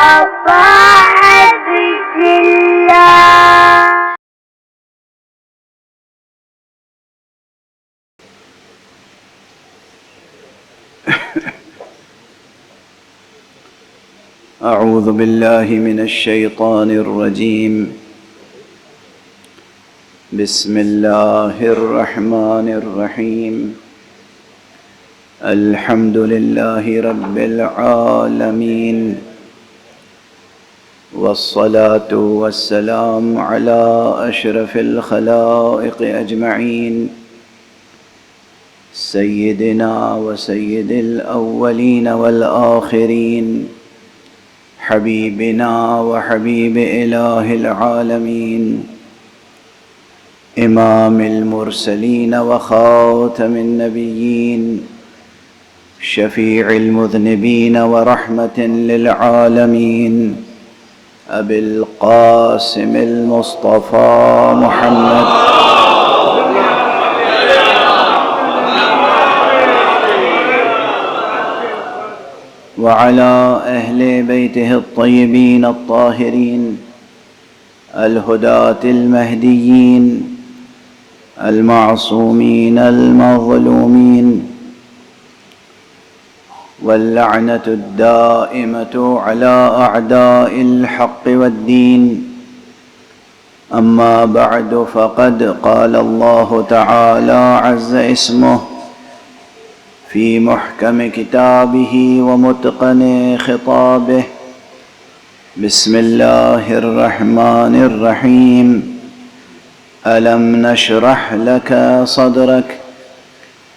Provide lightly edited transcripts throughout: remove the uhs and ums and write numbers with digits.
طاعة الله. أعوذ بالله من الشيطان الرجيم. بسم الله الرحمن الرحيم. الحمد لله رب العالمين، والصلاة والسلام على أشرف الخلائق أجمعين، سيدنا وسيد الأولين والآخرين، حبيبنا وحبيب إله العالمين، إمام المرسلين وخاتم النبيين، شفيع المذنبين ورحمة للعالمين، أبي القاسم المصطفى محمد وعلى أهل بيته الطيبين الطاهرين الهداة المهديين المعصومين المظلومين، واللعنة الدائمة على أعداء الحق والدين. أما بعد، فقد قال الله تعالى عز اسمه في محكم كتابه ومتقن خطابه. بسم الله الرحمن الرحيم. ألم نشرح لك صدرك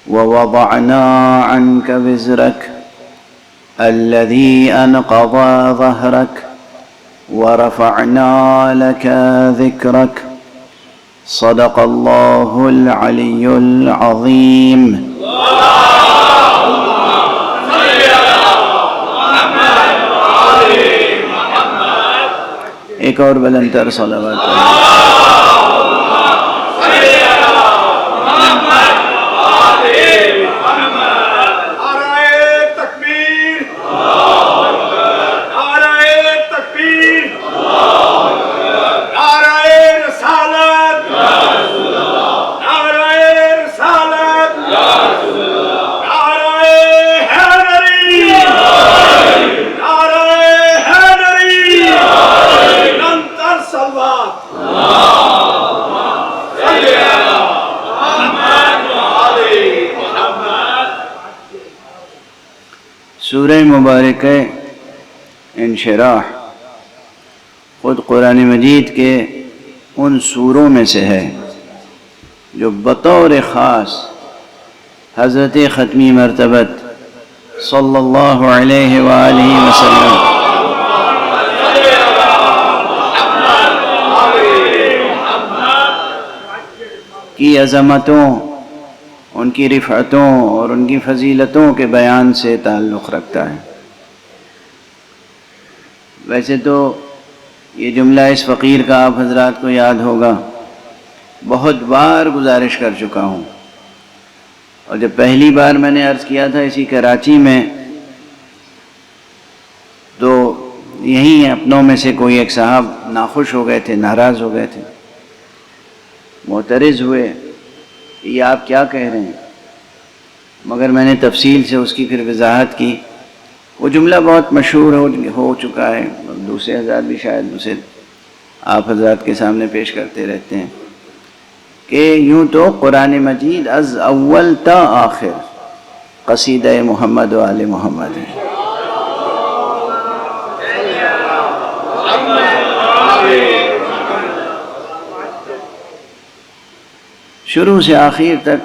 ووضعنا عنك وزرك الذي أنقض ظهرك ورفعنا لك ذكرك. صدق الله العلي العظيم. ایک اور بلندتر صلوات سورہ مبارکہ انشراح خود قرآن مجید کے ان سوروں میں سے ہے جو بطور خاص حضرت ختمی مرتبت صلی اللہ علیہ وآلہ وسلم کی عظمتوں، ان کی رفعتوں اور ان کی فضیلتوں کے بیان سے تعلق رکھتا ہے۔ ویسے تو یہ جملہ اس فقیر کا آپ حضرات کو یاد ہوگا، بہت بار گزارش کر چکا ہوں، اور جب پہلی بار میں نے عرض کیا تھا اسی کراچی میں، تو یہیں اپنوں میں سے کوئی ایک صاحب ناخوش ہو گئے تھے، ناراض ہو گئے تھے، معترض ہوئے، یہ آپ کیا کہہ رہے ہیں؟ مگر میں نے تفصیل سے اس کی پھر وضاحت کی۔ وہ جملہ بہت مشہور ہو چکا ہے، دوسرے حضرات بھی شاید اسے آپ حضرات کے سامنے پیش کرتے رہتے ہیں، کہ یوں تو قرآن مجید از اول تا آخر قصیدہ محمد و آل محمد ہے۔ شروع سے آخر تک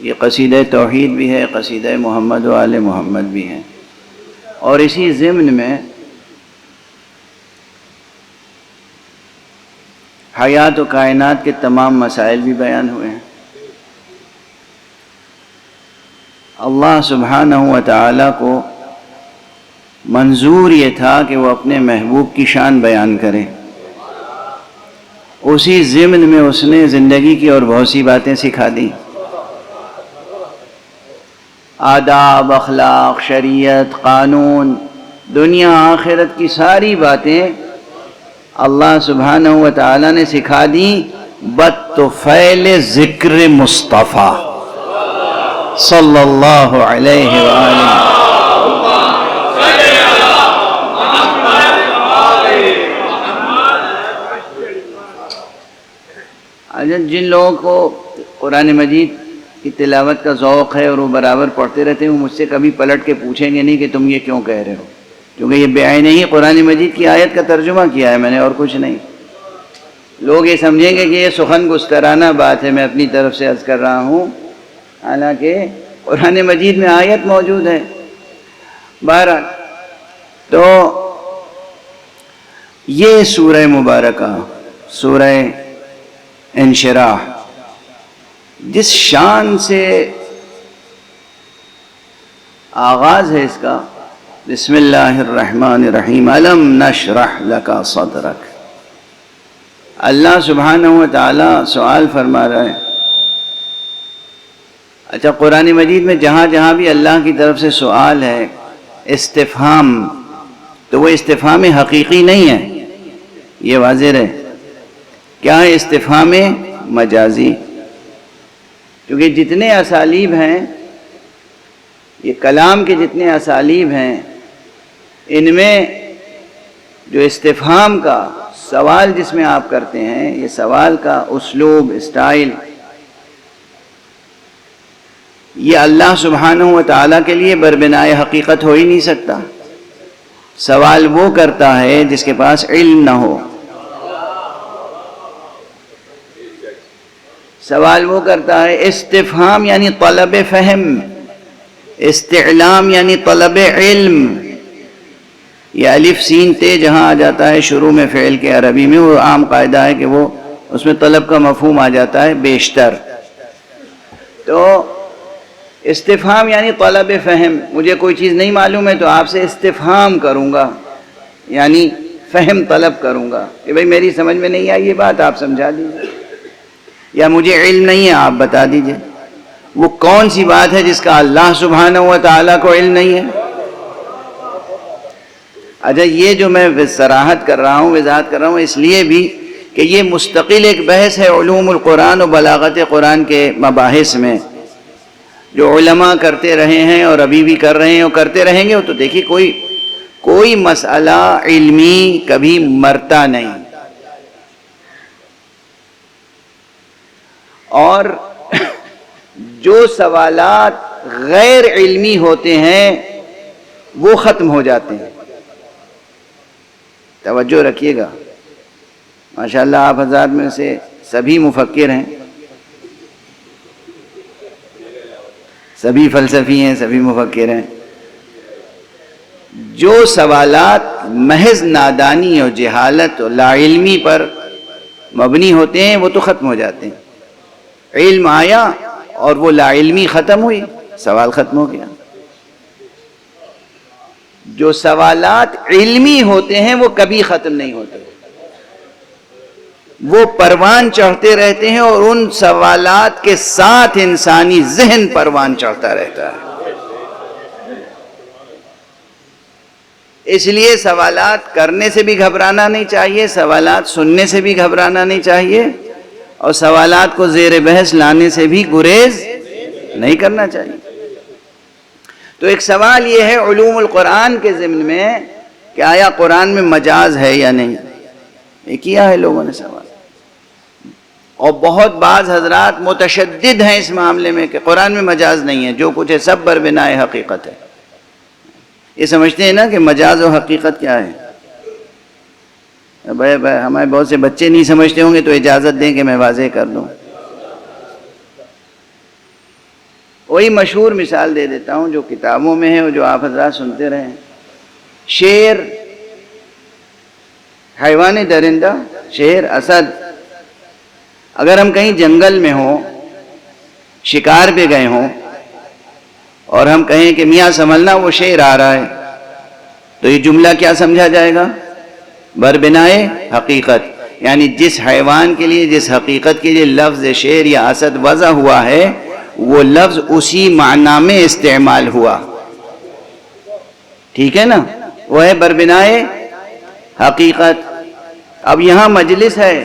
یہ قصیدہ توحید بھی ہے، قصیدہ محمد و آل محمد بھی ہے، اور اسی ضمن میں حیات و کائنات کے تمام مسائل بھی بیان ہوئے ہیں۔ اللہ سبحانہ و تعالیٰ کو منظور یہ تھا کہ وہ اپنے محبوب کی شان بیان کرے، اسی ضمن میں اس نے زندگی کی اور بہت سی باتیں سکھا دی، آداب، اخلاق، شریعت، قانون، دنیا آخرت کی ساری باتیں اللہ سبحانہ و تعالیٰ نے سکھا دی بطفیل ذکر مصطفیٰ صلی اللہ علیہ وآلہ۔ جن لوگوں کو قرآن مجید کی تلاوت کا ذوق ہے اور وہ برابر پڑھتے رہتے ہیں، وہ مجھ سے کبھی پلٹ کے پوچھیں گے نہیں کہ تم یہ کیوں کہہ رہے ہو، کیونکہ یہ بعین ہی قرآن مجید کی آیت کا ترجمہ کیا ہے میں نے، اور کچھ نہیں۔ لوگ یہ سمجھیں گے کہ یہ سخن گسترانہ بات ہے، میں اپنی طرف سے عرض کر رہا ہوں، حالانکہ قرآن مجید میں آیت موجود ہے۔ بہرحال تو یہ سورہ مبارکہ، سورہ انشراح، جس شان سے آغاز ہے اس کا، بسم اللہ الرحمن الرحیم، الم نشرح لک صدرک۔ اللہ سبحانہ و تعالی سوال فرما رہا ہے۔ اچھا، قرآن مجید میں جہاں جہاں بھی اللہ کی طرف سے سوال ہے، استفہام، تو وہ استفہام حقیقی نہیں ہے، یہ واضح ہے۔ کیا ہے استفہام مجازی؟ کیونکہ جتنے اسالیب ہیں، یہ کلام کے جتنے اسالیب ہیں، ان میں جو استفہام کا سوال جس میں آپ کرتے ہیں، یہ سوال کا اسلوب، اسٹائل، یہ اللہ سبحانہ و تعالیٰ کے لیے بربنائے حقیقت ہو ہی نہیں سکتا۔ سوال وہ کرتا ہے جس کے پاس علم نہ ہو، سوال وہ کرتا ہے، استفہام یعنی طلب فہم، استعلام یعنی طلب علم۔ یہ الف سین تے جہاں آ جاتا ہے شروع میں فعل کے عربی میں، وہ عام قاعدہ ہے کہ وہ اس میں طلب کا مفہوم آ جاتا ہے بیشتر۔ تو استفہام یعنی طلب فہم، مجھے کوئی چیز نہیں معلوم ہے تو آپ سے استفہام کروں گا، یعنی فہم طلب کروں گا کہ بھئی میری سمجھ میں نہیں آئی یہ بات، آپ سمجھا دیجیے، یا مجھے علم نہیں ہے آپ بتا دیجیے۔ وہ کون سی بات ہے جس کا اللہ سبحانہ و تعالیٰ کو علم نہیں ہے؟ اچھا، یہ جو میں صراحت کر رہا ہوں، وضاحت کر رہا ہوں، اس لیے بھی کہ یہ مستقل ایک بحث ہے علوم القرآن و بلاغت قرآن کے مباحث میں، جو علماء کرتے رہے ہیں اور ابھی بھی کر رہے ہیں اور کرتے رہیں گے۔ تو دیکھیے، کوئی مسئلہ علمی کبھی مرتا نہیں، اور جو سوالات غیر علمی ہوتے ہیں وہ ختم ہو جاتے ہیں۔ توجہ رکھیے گا، ماشاءاللہ آپ حضرات میں سے سبھی مفکر ہیں، سبھی فلسفی ہیں، سبھی مفکر ہیں۔ جو سوالات محض نادانی اور جہالت اور لا علمی پر مبنی ہوتے ہیں وہ تو ختم ہو جاتے ہیں۔ علم آیا اور وہ لا علمی ختم ہوئی، سوال ختم ہو گیا۔ جو سوالات علمی ہوتے ہیں وہ کبھی ختم نہیں ہوتے، وہ پروان چڑھتے رہتے ہیں، اور ان سوالات کے ساتھ انسانی ذہن پروان چڑھتا رہتا ہے۔ اس لیے سوالات کرنے سے بھی گھبرانا نہیں چاہیے، سوالات سننے سے بھی گھبرانا نہیں چاہیے، اور سوالات کو زیر بحث لانے سے بھی گریز نہیں کرنا چاہیے۔ تو ایک سوال یہ ہے علوم القرآن کے ضمن میں کہ آیا قرآن میں مجاز ہے یا نہیں، یہ کیا ہے لوگوں نے سوال، اور بہت بعض حضرات متشدد ہیں اس معاملے میں کہ قرآن میں مجاز نہیں ہے، جو کچھ ہے سب بربنائے حقیقت ہے۔ یہ سمجھتے ہیں نا کہ مجاز و حقیقت کیا ہے۔ ہمارے بہت سے بچے نہیں سمجھتے ہوں گے تو اجازت دیں کہ میں واضح کر دوں۔ وہی مشہور مثال دے دیتا ہوں جو کتابوں میں ہے اور جو آپ حضرات سنتے رہے ہیں۔ شیر، حیوان درندہ، شیر، اسد، اگر ہم کہیں جنگل میں ہوں، شکار پہ گئے ہوں، اور ہم کہیں کہ میاں سنبھلنا وہ شیر آ رہا ہے، تو یہ جملہ کیا سمجھا جائے گا؟ بربنائے حقیقت، یعنی جس حیوان کے لیے، جس حقیقت کے لیے لفظ شیر یا اسد وضع ہوا ہے، وہ لفظ اسی معنی میں استعمال ہوا، ٹھیک ہے نا؟ وہ ہے بربنائے حقیقت۔ اب یہاں مجلس ہے،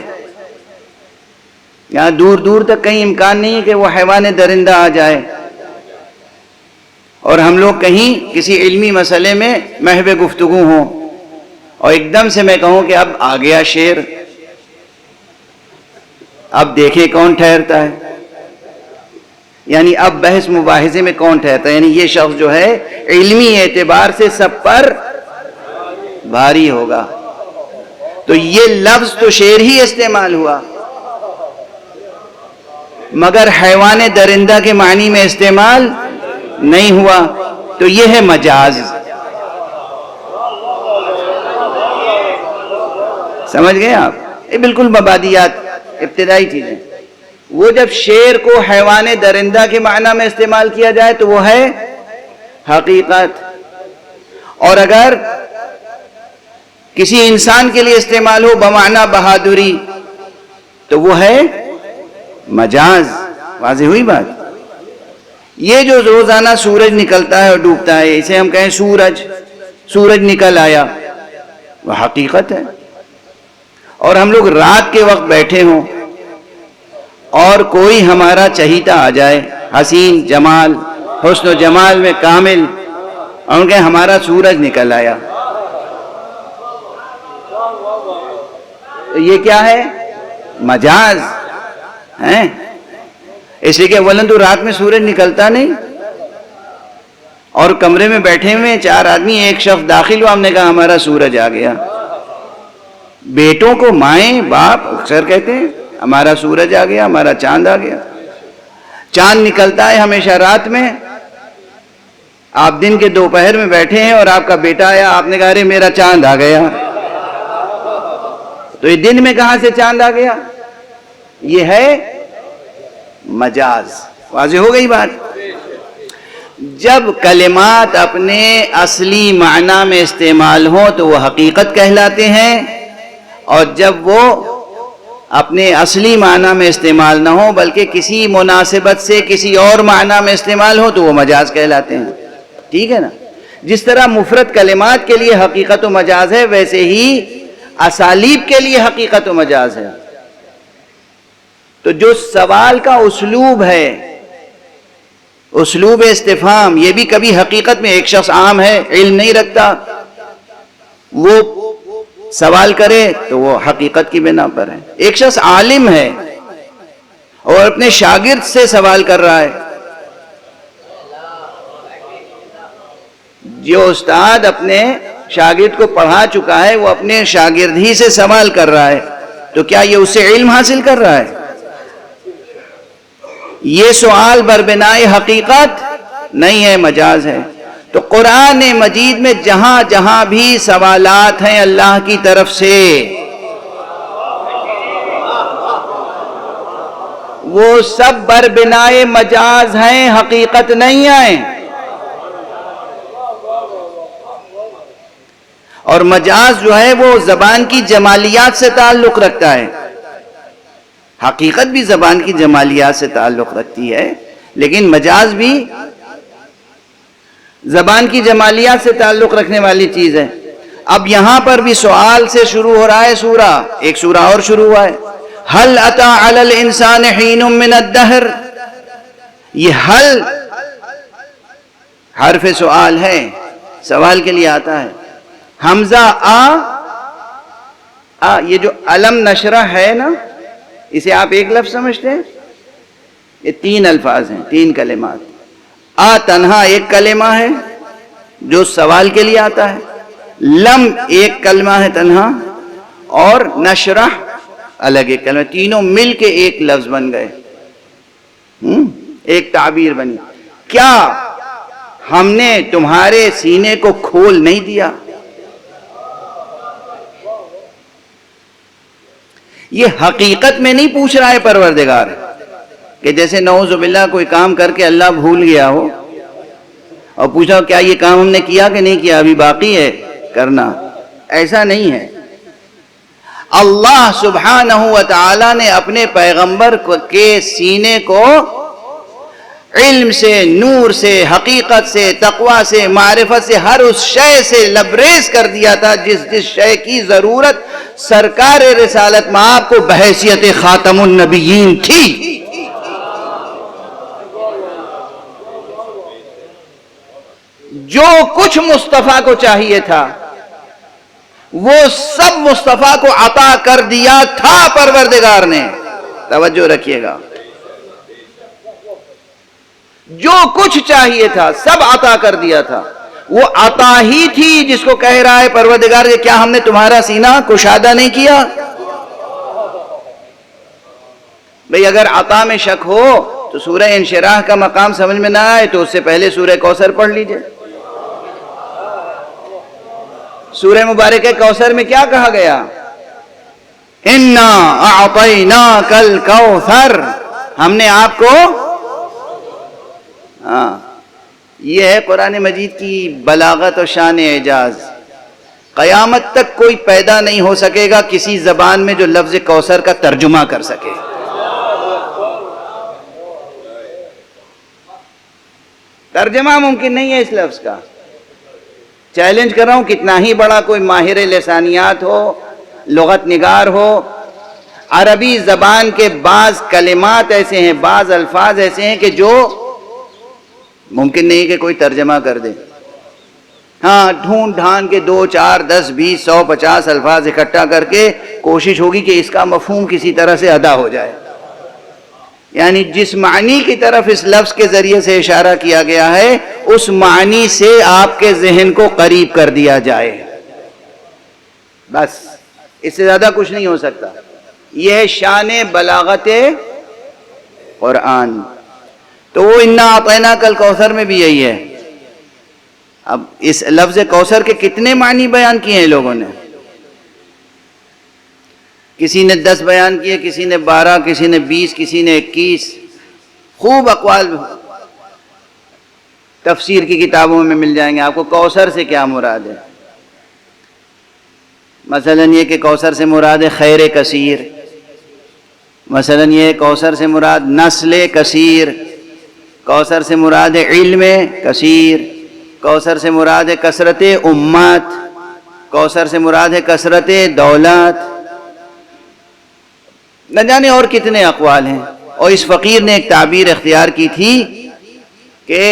یہاں دور دور تک کہیں امکان نہیں ہے کہ وہ حیوان درندہ آ جائے اور ہم لوگ کہیں کسی علمی مسئلے میں محو گفتگو ہوں اور ایک دم سے میں کہوں کہ اب آ گیا شیر، اب دیکھیں کون ٹھہرتا ہے، یعنی اب بحث مباحثے میں کون ٹھہرتا ہے، یعنی یہ شخص جو ہے علمی اعتبار سے سب پر بھاری ہوگا۔ تو یہ لفظ تو شیر ہی استعمال ہوا مگر حیوان درندہ کے معنی میں استعمال نہیں ہوا، تو یہ ہے مجاز۔ سمجھ گئے آپ؟ یہ بالکل مبادیات ابتدائی چیزیں۔ وہ جب شیر کو حیوان درندہ کے معنی میں استعمال کیا جائے تو وہ ہے حقیقت، اور اگر کسی انسان کے لیے استعمال ہو بمعنی بہادری تو وہ ہے مجاز۔ واضح ہوئی بات؟ یہ جو روزانہ سورج نکلتا ہے اور ڈوبتا ہے، اسے ہم کہیں سورج نکل آیا، وہ حقیقت ہے۔ اور ہم لوگ رات کے وقت بیٹھے ہوں اور کوئی ہمارا چہیتا آ جائے، حسین جمال، حسن و جمال میں کامل، اور ہم کہیں ہمارا سورج نکل آیا، تو یہ کیا ہے؟ مجاز ہے۔ اس لیے کہ اولن تو رات میں سورج نکلتا نہیں، اور کمرے میں بیٹھے ہوئے چار آدمی، ایک شخص داخل ہوا، ہم نے کہا ہمارا سورج آ گیا۔ بیٹوں کو مائیں باپ اکثر کہتے ہیں ہمارا سورج آ گیا، ہمارا چاند آ گیا۔ چاند نکلتا ہے ہمیشہ رات میں، آپ دن کے دوپہر میں بیٹھے ہیں اور آپ کا بیٹا آیا، آپ نے کہا ارے میرا چاند آ گیا، تو یہ دن میں کہاں سے چاند آ گیا؟ یہ ہے مجاز۔ واضح ہو گئی بات؟ جب کلمات اپنے اصلی معنی میں استعمال ہوں تو وہ حقیقت کہلاتے ہیں، اور جب وہ اپنے اصلی معنی میں استعمال نہ ہو بلکہ کسی مناسبت سے کسی اور معنی میں استعمال ہو تو وہ مجاز کہلاتے ہیں۔ ٹھیک ہے نا؟ جس طرح مفرد کلمات کے لیے حقیقت و مجاز ہے، ویسے ہی اسالیب کے لیے حقیقت و مجاز ہے۔ تو جو سوال کا اسلوب ہے، اسلوب استفہام، یہ بھی کبھی حقیقت میں ایک شخص عام ہے، علم نہیں رکھتا، وہ سوال کرے تو وہ حقیقت کی بنا پر ہے۔ ایک شخص عالم ہے اور اپنے شاگرد سے سوال کر رہا ہے، جو استاد اپنے شاگرد کو پڑھا چکا ہے وہ اپنے شاگرد ہی سے سوال کر رہا ہے، تو کیا یہ اس سے علم حاصل کر رہا ہے؟ یہ سوال بربنائے حقیقت نہیں ہے، مجاز ہے۔ تو قرآن مجید میں جہاں جہاں بھی سوالات ہیں اللہ کی طرف سے، وہ سب بربنائے مجاز ہیں، حقیقت نہیں آئیں۔ اور مجاز جو ہے وہ زبان کی جمالیات سے تعلق رکھتا ہے، حقیقت بھی زبان کی جمالیات سے تعلق رکھتی ہے، لیکن مجاز بھی زبان کی جمالیات سے تعلق رکھنے والی چیز ہے۔ اب یہاں پر بھی سوال سے شروع ہو رہا ہے سورہ، ایک سورہ اور شروع ہوا ہے، هل اتى على الانسان حين من الدهر۔ یہ حل حرف سوال ہے، سوال کے لیے آتا ہے۔ حمزہ آ یہ جو علم نشرہ ہے نا، اسے آپ ایک لفظ سمجھتے ہیں؟ یہ تین الفاظ ہیں، تین کلمات۔ آ تنہا ایک کلمہ ہے جو سوال کے لیے آتا ہے، لم ایک کلمہ ہے تنہا، اور نشرہ الگ ایک کلمہ، تینوں مل کے ایک لفظ بن گئے، ایک تعبیر بنی۔ کیا ہم نے تمہارے سینے کو کھول نہیں دیا؟ یہ حقیقت میں نہیں پوچھ رہا ہے پروردگار کہ جیسے نعوذ باللہ کوئی کام کر کے اللہ بھول گیا ہو اور پوچھا کیا یہ کام ہم نے کیا کہ نہیں کیا، ابھی باقی ہے کرنا، ایسا نہیں ہے۔ اللہ سبحانہ و تعالی نے اپنے پیغمبر کے سینے کو علم سے، نور سے، حقیقت سے، تقوی سے، معرفت سے، ہر اس شے سے لبریز کر دیا تھا جس شے کی ضرورت سرکار رسالت مآب کو بحیثیت خاتم النبیین تھی۔ جو کچھ مصطفیٰ کو چاہیے تھا وہ سب مصطفیٰ کو عطا کر دیا تھا پروردگار نے۔ توجہ رکھیے گا، جو کچھ چاہیے تھا سب عطا کر دیا تھا۔ وہ عطا ہی تھی جس کو کہہ رہا ہے پروردگار کہ کیا ہم نے تمہارا سینہ کشادہ نہیں کیا؟ بھئی اگر عطا میں شک ہو تو سورہ انشراح کا مقام سمجھ میں نہ آئے تو اس سے پہلے سورہ کوثر پڑھ لیجئے۔ سورہ مبارکہ کوثر میں کیا کہا گیا؟ اِنَّا أَعْطَيْنَاكَ الْكَوْثَرَ، ہم نے آپ کو، ہاں یہ ہے قرآن مجید کی بلاغت و شان اعجاز۔ قیامت تک کوئی پیدا نہیں ہو سکے گا کسی زبان میں جو لفظ کوثر کا ترجمہ کر سکے۔ ترجمہ ممکن نہیں ہے اس لفظ کا۔ چیلنج کر رہا ہوں، کتنا ہی بڑا کوئی ماہر لسانیات ہو، لغت نگار ہو، عربی زبان کے بعض کلمات ایسے ہیں، بعض الفاظ ایسے ہیں کہ جو ممکن نہیں کہ کوئی ترجمہ کر دے۔ ہاں ڈھونڈ ڈھان کے 2 4 10 20 100 50 الفاظ اکٹھا کر کے کوشش ہوگی کہ اس کا مفہوم کسی طرح سے ادا ہو جائے، یعنی جس معنی کی طرف اس لفظ کے ذریعے سے اشارہ کیا گیا ہے اس معنی سے آپ کے ذہن کو قریب کر دیا جائے، بس اس سے زیادہ کچھ نہیں ہو سکتا۔ یہ شان بلاغت قرآن۔ تو وہ اِنَّا أَعْطَيْنَاكَ الْكَوْثَرَ میں بھی یہی ہے۔ اب اس لفظ کوثر کے کتنے معنی بیان کیے ہیں لوگوں نے؟ کسی نے 10 بیان کیے، کسی نے 12، کسی نے 20، کسی نے 21، خوب اقوال تفسیر کی کتابوں میں مل جائیں گے آپ کو کوثر سے کیا مراد ہے۔ مثلا یہ کہ کوثر سے مراد ہے خیر کثیر، مثلا یہ کوثر سے مراد نسل کثیر، کوثر سے مراد ہے علم کثیر، کوثر سے مراد ہے کثرت امت، کوثر سے مراد ہے کثرت دولت، نہ جانے اور کتنے اقوال ہیں۔ اور اس فقیر نے ایک تعبیر اختیار کی تھی کہ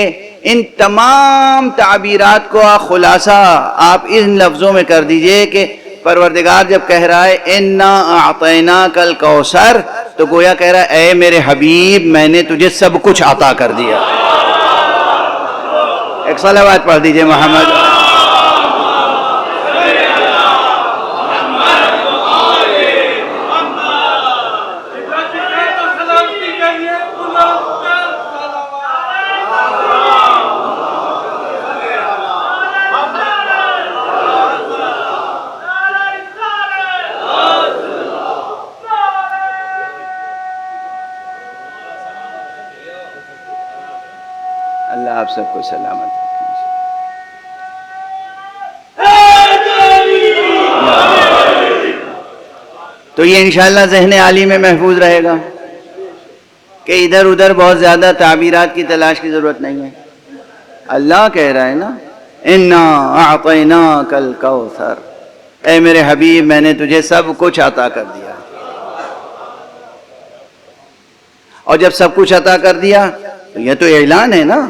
ان تمام تعبیرات کو خلاصہ آپ ان لفظوں میں کر دیجئے کہ پروردگار جب کہہ رہا ہے اِنَّا أَعْطَيْنَاكَ الْكَوْثَرَ تو گویا کہہ رہا ہے اے میرے حبیب میں نے تجھے سب کچھ عطا کر دیا۔ ایک صلوات پڑھ دیجئے محمد۔ اللہ آپ سب کو سلامت رکھے۔ تو یہ انشاءاللہ ذہن عالی میں محفوظ رہے گا کہ ادھر ادھر بہت زیادہ تعبیرات کی تلاش کی ضرورت نہیں ہے۔ اللہ کہہ رہا ہے نا اِنَّا أَعْطَيْنَاكَ الْكَوْثَرَ، اے میرے حبیب میں نے تجھے سب کچھ عطا کر دیا۔ اور جب سب کچھ عطا کر دیا تو یہ تو اعلان ہے نا،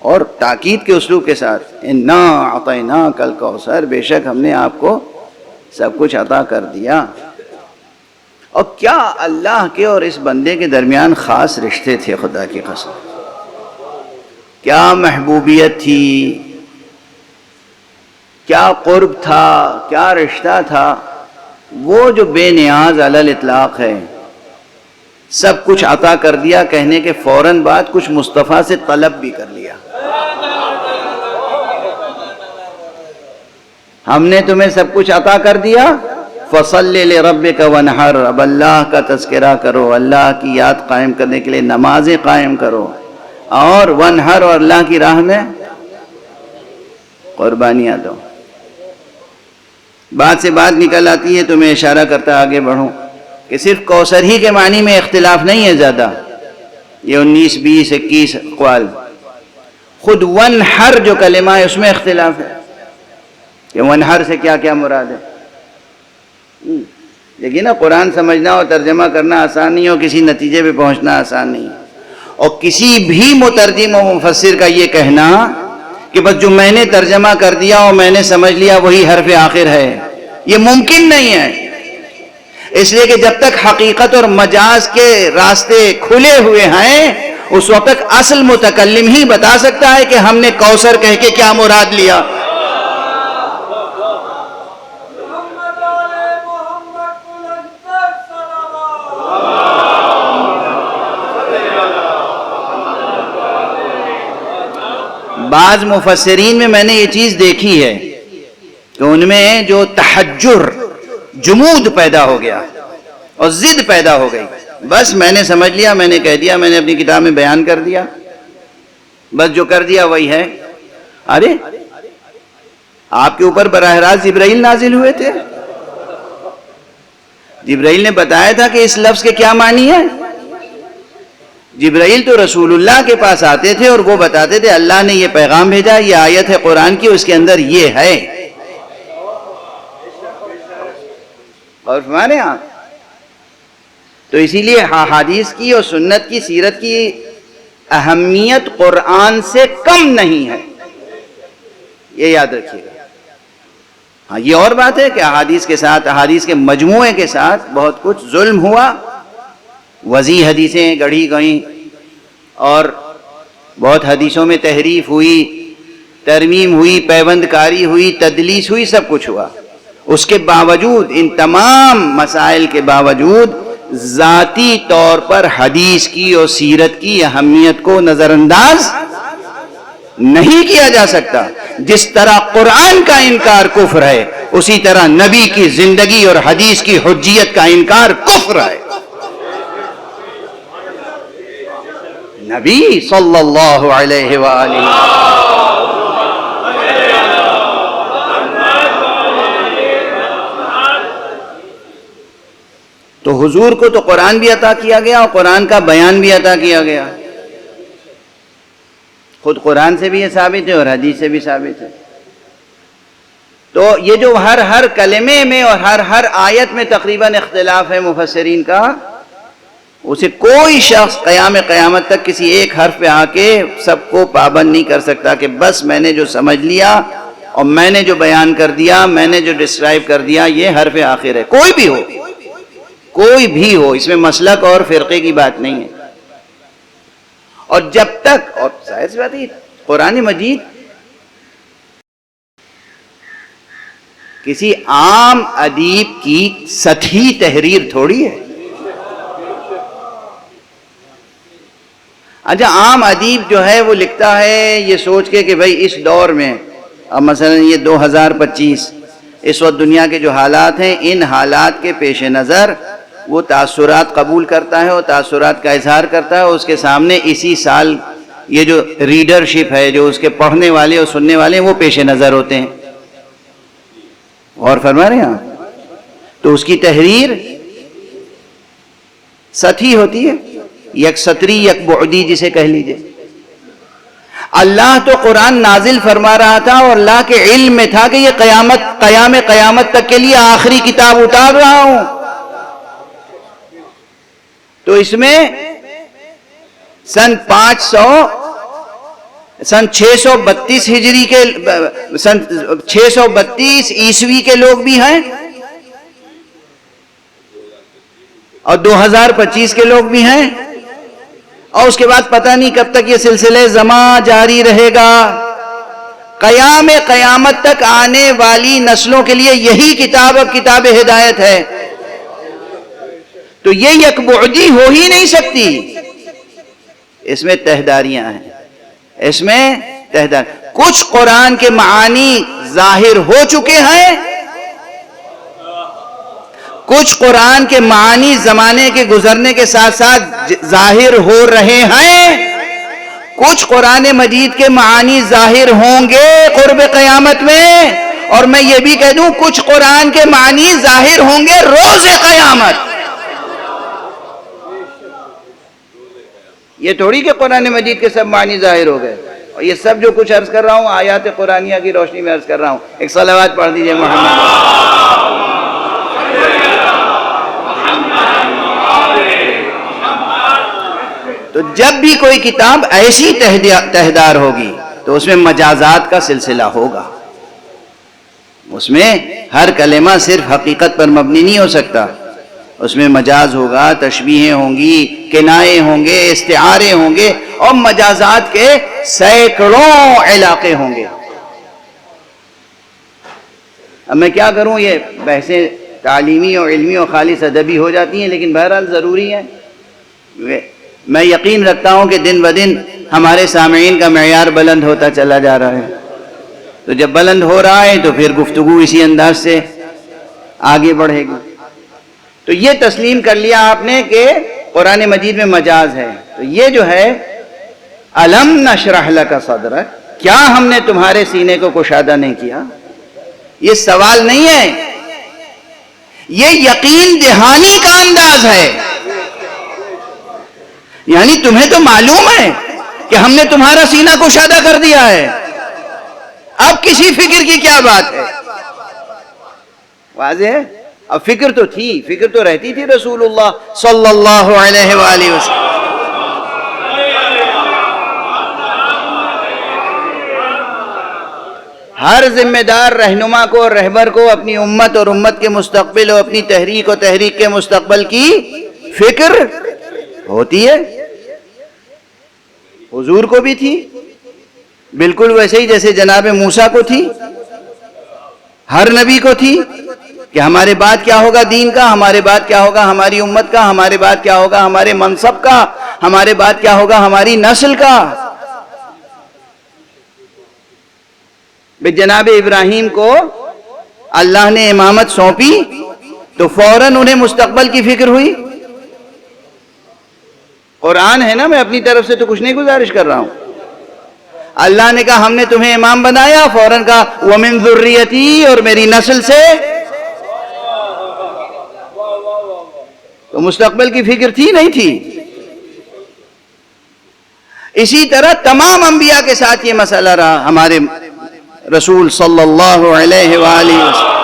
اور تاکید کے اسلوب کے ساتھ اِنَّا أَعْطَيْنَاكَ الْكَوْثَرَ، بے شک ہم نے آپ کو سب کچھ عطا کر دیا۔ اور کیا اللہ کے اور اس بندے کے درمیان خاص رشتے تھے، خدا کی قسم، کیا محبوبیت تھی، کیا قرب تھا، کیا رشتہ تھا۔ وہ جو بے نیاز علی الاطلاق ہے، سب کچھ عطا کر دیا کہنے کے فوراً بعد کچھ مصطفیٰ سے طلب بھی کر لیا، ہم نے تمہیں سب کچھ عطا کر دیا، فَصَلِّ لِرَبِّكَ وَانْحَرْ، اب اللہ کا تذکرہ کرو، اللہ کی یاد قائم کرنے کے لیے نمازیں قائم کرو، اور وَانْحَرْ، اور اللہ کی راہ میں قربانیاں دو۔ بات سے بات نکل آتی ہے تو میں اشارہ کرتا آگے بڑھوں کہ صرف کوثر ہی کے معنی میں اختلاف نہیں ہے زیادہ، یہ 19 20 21 اقوال. خود ونحر جو کلمہ ہے اس میں اختلاف ہے کہ ونحر سے کیا کیا مراد ہے. لیکن نا قرآن سمجھنا اور ترجمہ کرنا آسان نہیں، اور کسی نتیجے پہ پہنچنا آسان نہیں، اور کسی بھی مترجم و مفسر کا یہ کہنا کہ بس جو میں نے ترجمہ کر دیا اور میں نے سمجھ لیا وہی حرف آخر ہے، یہ ممکن نہیں ہے. اس لیے کہ جب تک حقیقت اور مجاز کے راستے کھلے ہوئے ہیں اس وقت تک اصل متکلم ہی بتا سکتا ہے کہ ہم نے کوثر کہہ کے کیا مراد لیا. بعض مفسرین میں نے یہ چیز دیکھی ہے کہ ان میں جو تحجر، جمود پیدا ہو گیا اور ضد پیدا ہو گئی. بس میں نے سمجھ لیا، میں نے کہہ دیا، میں نے اپنی کتاب میں بیان کر دیا، بس جو کر دیا وہی ہے. ارے آپ کے اوپر براہ راست جبرائیل نازل ہوئے تھے، جبرائیل نے بتایا تھا کہ اس لفظ کے کیا معنی ہے. جبرائیل تو رسول اللہ کے پاس آتے تھے اور وہ بتاتے تھے اللہ نے یہ پیغام بھیجا، یہ آیت ہے قرآن کی، اس کے اندر یہ ہے. اور فرمانے آپ تو اسی لیے حدیث کی اور سنت کی، سیرت کی اہمیت قرآن سے کم نہیں ہے، یہ یاد رکھیے گا. ہاں یہ اور بات ہے کہ احادیث کے ساتھ، احادیث کے مجموعے کے ساتھ بہت کچھ ظلم ہوا، وضیع حدیثیں گڑھی گئیں اور بہت حدیثوں میں تحریف ہوئی، ترمیم ہوئی، پیوند کاری ہوئی، تدلیس ہوئی، سب کچھ ہوا. اس کے باوجود، ان تمام مسائل کے باوجود ذاتی طور پر حدیث کی اور سیرت کی اہمیت کو نظر انداز نہیں کیا جا سکتا. جس طرح قرآن کا انکار کفر ہے اسی طرح نبی کی زندگی اور حدیث کی حجیت کا انکار کفر ہے. نبی صلی اللہ علیہ وآلہ تو حضور کو تو قرآن بھی عطا کیا گیا اور قرآن کا بیان بھی عطا کیا گیا. خود قرآن سے بھی یہ ثابت ہے اور حدیث سے بھی ثابت ہے. تو یہ جو ہر کلمے میں اور ہر آیت میں تقریباً اختلاف ہے مفسرین کا، اسے کوئی شخص قیامت تک کسی ایک حرف پہ آ کے سب کو پابند نہیں کر سکتا کہ بس میں نے جو سمجھ لیا اور میں نے جو بیان کر دیا، میں نے جو ڈسکرائب کر دیا یہ حرف آخر ہے. کوئی بھی ہو، کوئی بھی ہو، اس میں مسلک اور فرقے کی بات نہیں ہے. اور جب تک، اور ظاہر سی بات ہے قرآن مجید کسی عام ادیب کی سطحی تحریر تھوڑی ہے. اچھا عام ادیب جو ہے وہ لکھتا ہے یہ سوچ کے کہ بھئی اس دور میں، اب مثلا یہ 2025 اس وقت دنیا کے جو حالات ہیں، ان حالات کے پیش نظر وہ تاثرات قبول کرتا ہے اور تاثرات کا اظہار کرتا ہے. اس کے سامنے اسی سال یہ جو ریڈرشپ ہے، جو اس کے پڑھنے والے اور سننے والے ہیں، وہ پیش نظر ہوتے ہیں. اور فرما رہے ہیں آپ، تو اس کی تحریر سطحی ہوتی ہے، یک سطری یک بعدی جسے کہہ لیجئے. اللہ تو قرآن نازل فرما رہا تھا اور اللہ کے علم میں تھا کہ یہ قیامت تک کے لیے آخری کتاب اتار رہا ہوں. تو اس میں سن 632 ہجری کے، سن 632 عیسوی کے لوگ بھی ہیں اور 2025 کے لوگ بھی ہیں، اور اس کے بعد پتہ نہیں کب تک یہ سلسلہ زمان جاری رہے گا. قیامت تک آنے والی نسلوں کے لیے یہی کتاب اب کتاب ہدایت ہے. تو یہ یک بعدی ہو ہی نہیں سکتی. اس میں تہداریاں ہیں، اس میں کچھ قرآن کے معانی ظاہر ہو چکے ہیں، کچھ قرآن کے معانی زمانے کے گزرنے کے ساتھ ساتھ ظاہر ہو رہے ہیں، کچھ قرآن مجید کے معانی ظاہر ہوں گے قرب قیامت میں، اور میں یہ بھی کہہ دوں کچھ قرآن کے معانی ظاہر ہوں گے روز قیامت. یہ تھوڑی کہ قرآن مجید کے سب معنی ظاہر ہو گئے، اور یہ سب جو کچھ عرض کر رہا ہوں آیات قرآنیہ کی روشنی میں عرض کر رہا ہوں۔ ایک صلوات پڑھ دیجئے محمد۔ تو جب بھی کوئی کتاب ایسی تہدار ہوگی تو اس میں مجازات کا سلسلہ ہوگا، اس میں ہر کلمہ صرف حقیقت پر مبنی نہیں ہو سکتا، اس میں مجاز ہوگا، تشبیہیں ہوں گی، کنائے ہوں گے، استعارے ہوں گے، اور مجازات کے سینکڑوں علاقے ہوں گے۔ اب میں کیا کروں، یہ بحثیں تعلیمی اور علمی اور خالص ادبی ہو جاتی ہیں، لیکن بہرحال ضروری ہے۔ میں یقین رکھتا ہوں کہ دن بدن ہمارے سامعین کا معیار بلند ہوتا چلا جا رہا ہے، تو جب بلند ہو رہا ہے تو پھر گفتگو اسی انداز سے آگے بڑھے گی۔ تو یہ تسلیم کر لیا آپ نے کہ قرآن مجید میں مجاز ہے، تو یہ جو ہے الم نشرح لک صدرک، کیا ہم نے تمہارے سینے کو کشادہ نہیں کیا؟ یہ سوال نہیں ہے، یہ یقین دہانی کا انداز ہے۔ یعنی تمہیں تو معلوم ہے کہ ہم نے تمہارا سینہ کشادہ کر دیا ہے، اب کسی فکر کی کیا بات ہے؟ واضح ہے؟ اب فکر تو تھی، فکر تو رہتی تھی رسول اللہ صلی اللہ علیہ وآلہ وسلم۔ ہر ذمہ دار رہنما کو اور رہبر کو اپنی امت اور امت کے مستقبل اور اپنی تحریک اور تحریک کے مستقبل کی فکر ہوتی ہے۔ حضور کو بھی تھی، بالکل ویسے ہی جیسے جناب موسیٰ کو تھی، ہر نبی کو تھی کہ ہمارے بعد کیا ہوگا دین کا، ہمارے بعد کیا ہوگا ہماری امت کا، ہمارے بعد کیا ہوگا ہمارے منصب کا، ہمارے بعد کیا ہوگا ہماری نسل کا۔ جناب ابراہیم کو اللہ نے امامت سونپی تو فوراً انہیں مستقبل کی فکر ہوئی۔ قرآن ہے نا، میں اپنی طرف سے تو کچھ نہیں گزارش کر رہا ہوں۔ اللہ نے کہا ہم نے تمہیں امام بنایا، فوراً کہا وَمِن ذُرِّيَّتِي، اور میری نسل سے۔ تو مستقبل کی فکر تھی نہیں تھی؟ اسی طرح تمام انبیاء کے ساتھ یہ مسئلہ رہا۔ ہمارے رسول صلی اللہ علیہ وآلہ وسلم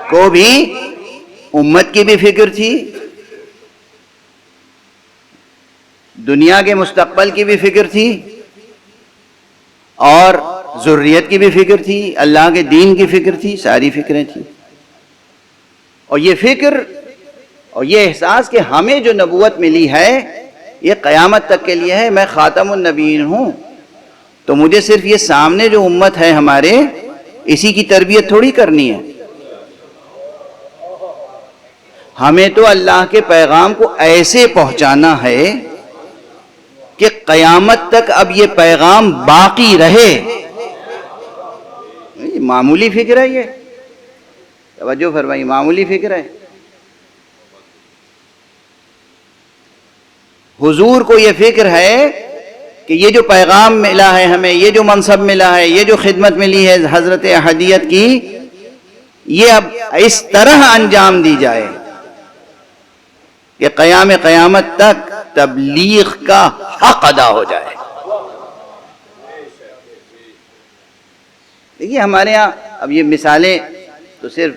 کو بھی امت کی بھی فکر تھی، دنیا کے مستقبل کی بھی فکر تھی، اور ذریت کی بھی فکر تھی، اللہ کے دین کی فکر تھی، ساری فکریں تھیں۔ اور یہ فکر اور یہ احساس کہ ہمیں جو نبوت ملی ہے یہ قیامت تک کے لیے ہے، میں خاتم النبیین ہوں، تو مجھے صرف یہ سامنے جو امت ہے ہمارے، اسی کی تربیت تھوڑی کرنی ہے۔ ہمیں تو اللہ کے پیغام کو ایسے پہنچانا ہے کہ قیامت تک اب یہ پیغام باقی رہے۔ معمولی فکر ہے یہ، توجہ فرمائیے، معمولی فکر ہے۔ حضور کو یہ فکر ہے کہ یہ جو پیغام ملا ہے ہمیں، یہ جو منصب ملا ہے، یہ جو خدمت ملی ہے حضرت احدیت کی، یہ اب اس طرح انجام دی جائے کہ قیامت تک تبلیغ کا حق ادا ہو جائے۔ دیکھیے ہمارے ہاں اب یہ مثالیں تو صرف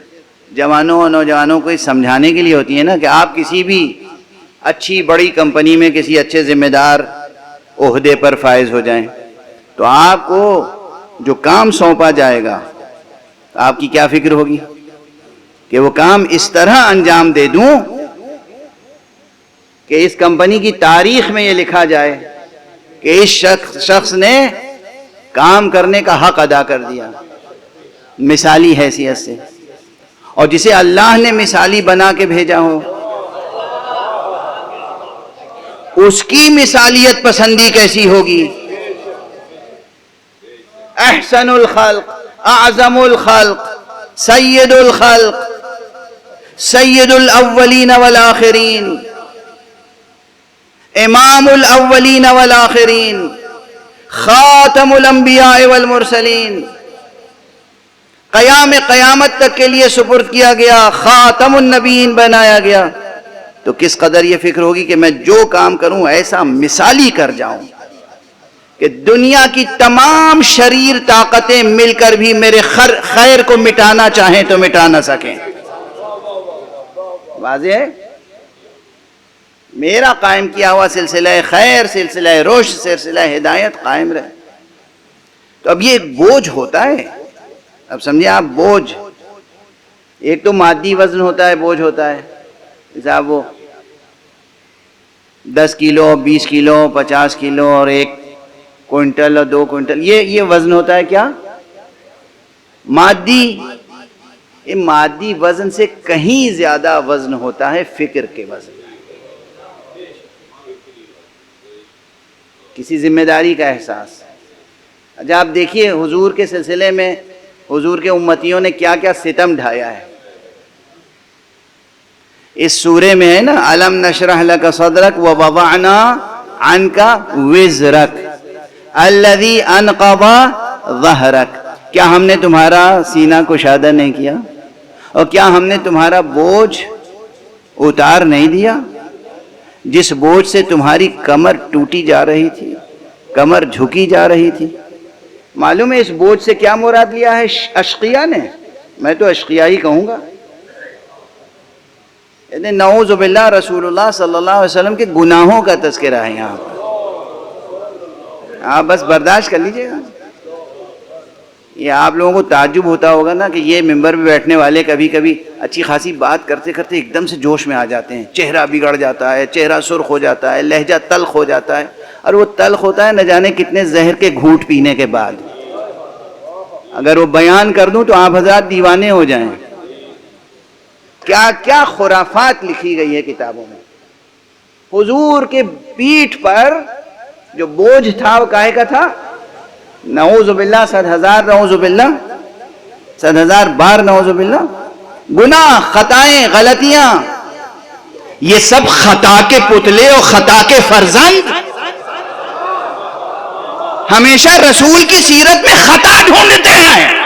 جوانوں اور نوجوانوں کو سمجھانے کے لیے ہوتی ہیں نا، کہ آپ کسی بھی اچھی بڑی کمپنی میں کسی اچھے ذمہ دار عہدے پر فائز ہو جائیں تو آپ کو جو کام سونپا جائے گا آپ کی کیا فکر ہوگی کہ وہ کام اس طرح انجام دے دوں کہ اس کمپنی کی تاریخ میں یہ لکھا جائے کہ اس شخص نے کام کرنے کا حق ادا کر دیا مثالی حیثیت سے، اور جسے اللہ نے مثالی بنا کے بھیجا ہو اس کی مثالیت پسندی کیسی ہوگی؟ احسن الخلق، اعظم الخلق، سید الخلق، سید الاولین والآخرین، امام الاولین والآخرین، خاتم الانبیاء والمرسلین، قیام قیامت تک کے لیے سپرد کیا گیا، خاتم النبیین بنایا گیا، تو کس قدر یہ فکر ہوگی کہ میں جو کام کروں ایسا مثالی کر جاؤں کہ دنیا کی تمام شریر طاقتیں مل کر بھی میرے خیر کو مٹانا چاہیں تو مٹا نہ سکیں۔ واضح ہے؟ میرا قائم کیا ہوا سلسلہ خیر، سلسلہ رشد، سلسلہ ہدایت قائم رہے۔ تو اب یہ ایک بوجھ ہوتا ہے، اب سمجھے آپ، بوجھ ایک تو مادی وزن ہوتا ہے، بوجھ ہوتا ہے، جیسے آپ وہ 10 کلو، 20 کلو، 50 کلو اور 1 کوئنٹل اور 2 کوئنٹل، یہ وزن ہوتا ہے کیا؟ مادی۔ یہ مادی وزن سے کہیں زیادہ وزن ہوتا ہے فکر کے وزن، کسی ذمہ داری کا احساس۔ اچھا آپ دیکھیے حضور کے سلسلے میں حضور کے امتیوں نے کیا کیا ستم ڈھایا ہے۔ اس سورے میں ہے نا، الم نشرح لک صدرک ووضعنا عنک وزرک الذی انقض ظہرک، کیا ہم نے تمہارا سینہ کشادہ نہیں کیا؟ اور کیا ہم نے تمہارا بوجھ اتار نہیں دیا؟ جس بوجھ سے تمہاری کمر ٹوٹی جا رہی تھی، کمر جھکی جا رہی تھی۔ معلوم ہے اس بوجھ سے کیا مراد لیا ہے اشقیاء نے؟ میں تو اشقیاء ہی کہوں گا۔ نعوذ باللہ، رسول اللہ صلی اللہ علیہ وسلم کے گناہوں کا تذکرہ ہے یہاں پر، آپ بس برداشت کر لیجئے گا۔ یہ آپ لوگوں کو تعجب ہوتا ہوگا نا کہ یہ ممبر پہ بیٹھنے والے کبھی کبھی اچھی خاصی بات کرتے کرتے ایک دم سے جوش میں آ جاتے ہیں، چہرہ بگڑ جاتا ہے، چہرہ سرخ ہو جاتا ہے، لہجہ تلخ ہو جاتا ہے، اور وہ تلخ ہوتا ہے نہ جانے کتنے زہر کے گھونٹ پینے کے بعد۔ اگر وہ بیان کر دوں تو آپ حضرات دیوانے ہو جائیں۔ کیا کیا خرافات لکھی گئی ہے کتابوں میں۔ حضور کے پیٹھ پر جو بوجھ تھا وہ کاہے کا تھا؟ نعوذ باللہ، 100,000 نعوذ باللہ، 100,000 بار نعوذ باللہ، گناہ، خطائیں، غلطیاں، یہ سب خطا کے پتلے اور خطا کے فرزند۔ ہمیشہ رسول کی سیرت میں خطا ڈھونڈتے ہیں۔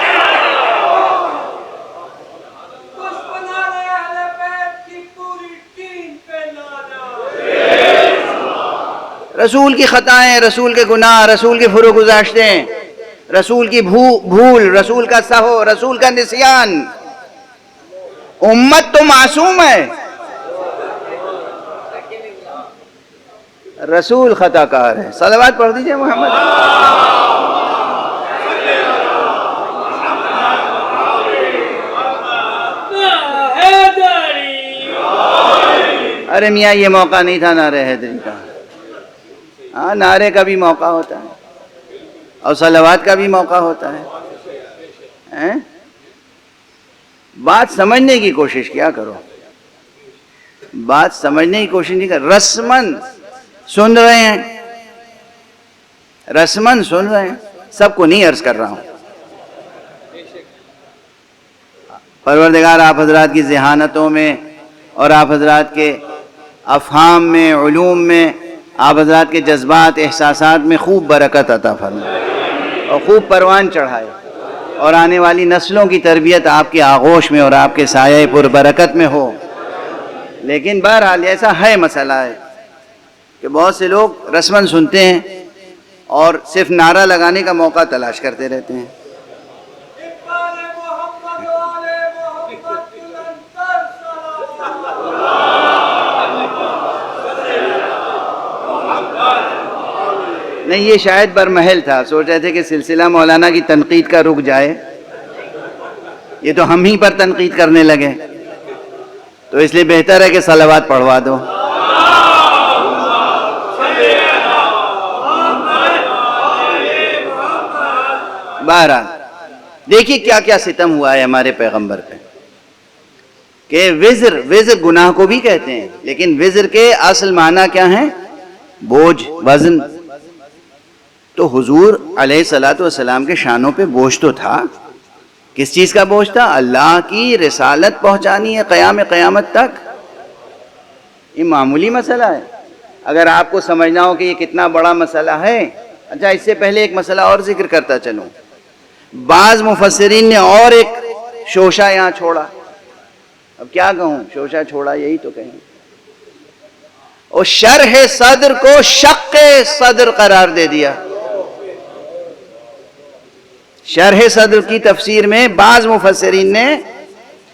رسول کی خطائیں، رسول کے گناہ، رسول کے فرو گزاشتیں، رسول کی بھول، رسول کا سہو، رسول کا نسیان۔ امت تو معصوم ہے، رسول خطا کار ہے۔ صلوات پڑھ دیجئے محمد۔ ارے میاں یہ موقع نہیں تھا نعرہ حیدری کا۔ ہاں نعرے کا بھی موقع ہوتا ہے اور صلوات کا بھی موقع ہوتا ہے۔ بات سمجھنے کی کوشش کیا کرو، بات سمجھنے کی کوشش نہیں کر۔ رسمن سن رہے ہیں، رسمن سن رہے ہیں، سب کو نہیں عرض کر رہا ہوں۔ پروردگار آپ حضرات کی ذہانتوں میں اور آپ حضرات کے افہام میں، علوم میں، آپ حضرات کے جذبات، احساسات میں خوب برکت عطا فرمائے اور خوب پروان چڑھائے، اور آنے والی نسلوں کی تربیت آپ کے آغوش میں اور آپ کے سایہ پر برکت میں ہو۔ لیکن بہرحال ایسا ہے مسئلہ ہے کہ بہت سے لوگ رسمن سنتے ہیں اور صرف نعرہ لگانے کا موقع تلاش کرتے رہتے ہیں۔ نہیں یہ شاید برمحل تھا، سوچ رہے تھے کہ سلسلہ مولانا کی تنقید کا رک جائے، یہ تو ہم ہی پر تنقید کرنے لگے، تو اس لیے بہتر ہے کہ صلوات پڑھوا دو۔ بہرحال دیکھیے کیا کیا ستم ہوا ہے ہمارے پیغمبر پہ، کہ وزر گناہ کو بھی کہتے ہیں، لیکن وزر کے اصل معنی کیا ہیں؟ بوجھ، وزن۔ تو حضور علیہ السلام کے شانوں پہ بوجھ تو تھا۔ کس چیز کا بوجھ تھا؟ اللہ کی رسالت پہنچانی ہے قیامت تک۔ یہ معمولی مسئلہ ہے۔ اگر آپ کو سمجھنا ہو کہ یہ کتنا بڑا مسئلہ ہے، اچھا اس سے پہلے ایک مسئلہ اور ذکر کرتا چلوں بعض مفسرین نے اور ایک شوشہ یہاں چھوڑا. اب کیا کہوں, شوشہ چھوڑا یہی تو کہیں. اور شرح صدر کو شق صدر قرار دے دیا. شرح صدر کی تفسیر میں بعض مفسرین نے